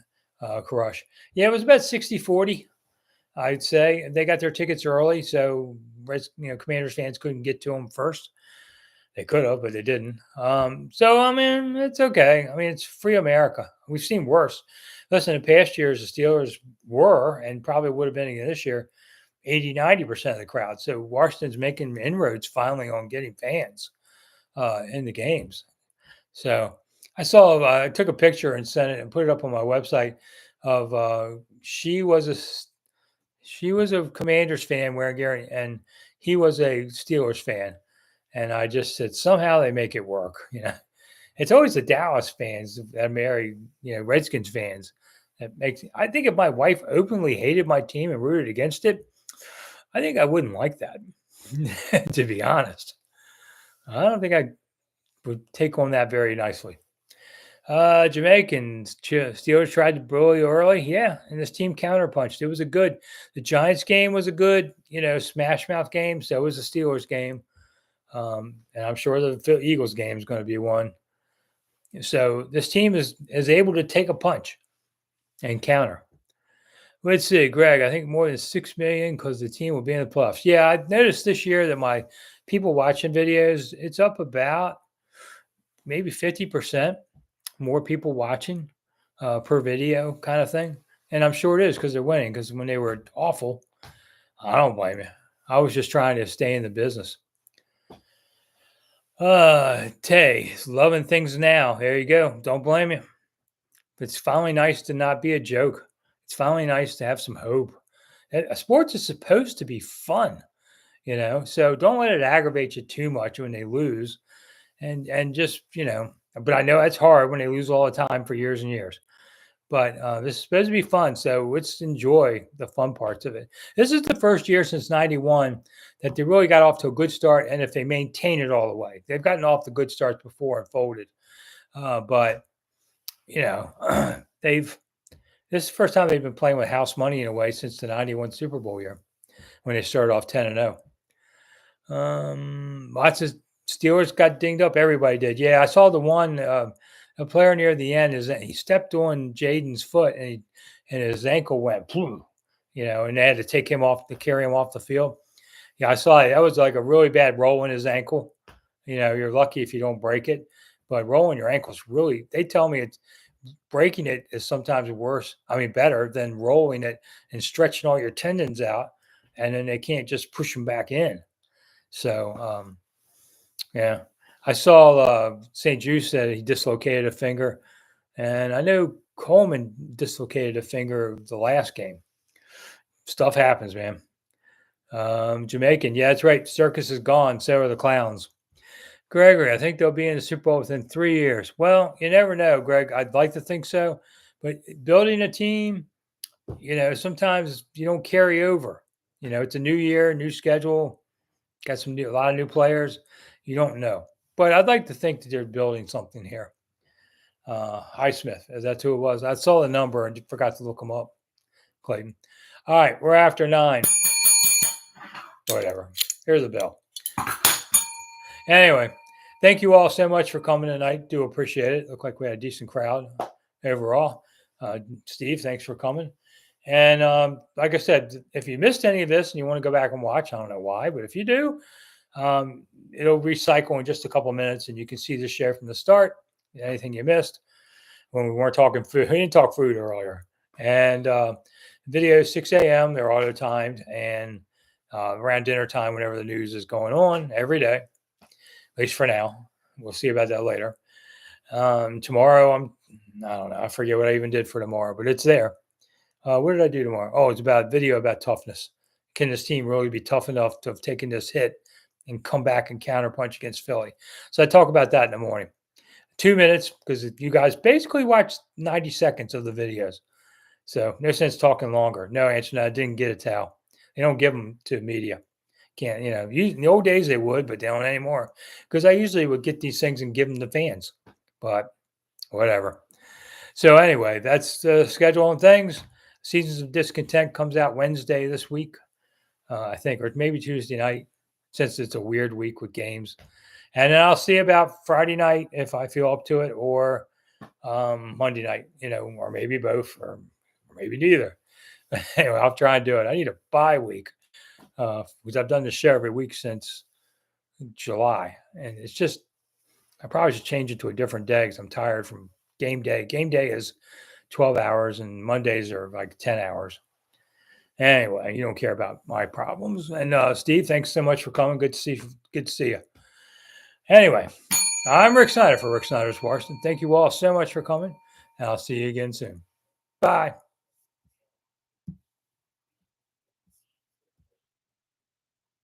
Crush. Yeah, it was about 60-40, I'd say. They got their tickets early, so Commanders fans couldn't get to them first. They could have, but they didn't. So, I mean, it's okay. I mean, it's free America. We've seen worse. Listen, in past years, the Steelers were, and probably would have been again this year, 80-90% of the crowd. So Washington's making inroads finally on getting fans in the games. So I took a picture and sent it and put it up on my website of she was a Commanders fan wearing Gary, and he was a Steelers fan. And I just said, somehow they make it work. It's always the Dallas fans that marry, Redskins fans that makes. I think if my wife openly hated my team and rooted against it, I think I wouldn't like that, to be honest. I don't think I would take on that very nicely. Jamaicans, Steelers tried to bully early. Yeah, and this team counterpunched. The Giants game was a good, smash mouth game. So was the Steelers game. And I'm sure the Eagles game is going to be one. So this team is able to take a punch and counter. Let's see, Greg, I think more than 6 million because the team will be in the playoffs. Yeah, I've noticed this year that my people watching videos, it's up about maybe 50%. More people watching per video kind of thing. And I'm sure it is because they're winning. Because when they were awful, I don't blame you. I was just trying to stay in the business. Tay, loving things now. There you go. Don't blame you. It's finally nice to not be a joke. It's finally nice to have some hope. Sports is supposed to be fun, so don't let it aggravate you too much when they lose. And just, but I know it's hard when they lose all the time for years and years. But this is supposed to be fun, so let's enjoy the fun parts of it. This is the first year since '91 that they really got off to a good start, and if they maintain it all the way, they've gotten off the good starts before and folded. But they've this is the first time they've been playing with house money in a way since the '91 Super Bowl year when they started off 10-0. Lots of Steelers got dinged up. Everybody did. Yeah, I saw the one. A player near the end he stepped on Jaden's foot and his ankle went, boom, and they had to take him off to carry him off the field. Yeah, I saw it. That was like a really bad roll in his ankle. You're lucky if you don't break it, but rolling your ankles really. They tell me it's breaking it is sometimes worse. I mean, better than rolling it and stretching all your tendons out, and then they can't just push them back in. So, yeah. I saw St. Jude said he dislocated a finger, and I know Coleman dislocated a finger the last game. Stuff happens, man. Jamaican, yeah, that's right. Circus is gone. So are the clowns. Gregory, I think they'll be in the Super Bowl within 3 years. Well, you never know, Greg. I'd like to think so, but building a team, sometimes you don't carry over. It's a new year, new schedule, got a lot of new players. You don't know. But I'd like to think that they're building something here. Highsmith, is that who it was? I saw the number and forgot to look them up. Clayton. All right, we're after 9. Whatever. Here's a bell. Anyway, thank you all so much for coming tonight. Do appreciate it. Looked like we had a decent crowd overall. Steve, thanks for coming. And like I said, if you missed any of this and you want to go back and watch, I don't know why, but if you do, it'll recycle in just a couple minutes and you can see the show from the start. Anything you missed when we weren't talking food. We didn't talk food earlier. And video 6 a.m. They're auto timed and around dinner time, whenever the news is going on every day, at least for now. We'll see about that later. Tomorrow, I don't know. I forget what I even did for tomorrow, but it's there. What did I do tomorrow? Oh, it's about video about toughness. Can this team really be tough enough to have taken this hit and come back and counterpunch against Philly? So I talk about that in the morning. 2 minutes, because you guys basically watched 90 seconds of the videos. So no sense talking longer. No, Anthony, I didn't get a towel. They don't give them to media. Can't, in the old days they would, but they don't anymore. Because I usually would get these things and give them to fans. But whatever. So anyway, that's the schedule and things. Seasons of Discontent comes out Wednesday this week, I think, or maybe Tuesday night, since it's a weird week with games. And then I'll see about Friday night if I feel up to it, or Monday night, or maybe both, or maybe neither. Anyway, I'll try and do it. I need a bye week because I've done the show every week since July. And it's just, I probably should change it to a different day because I'm tired from game day. Game day is 12 hours and Mondays are like 10 hours. Anyway, you don't care about my problems. And Steve, thanks so much for coming. Good to see you. Anyway, I'm Rick Snider for Rick Snider's Washington. Thank you all so much for coming, and I'll see you again soon. Bye.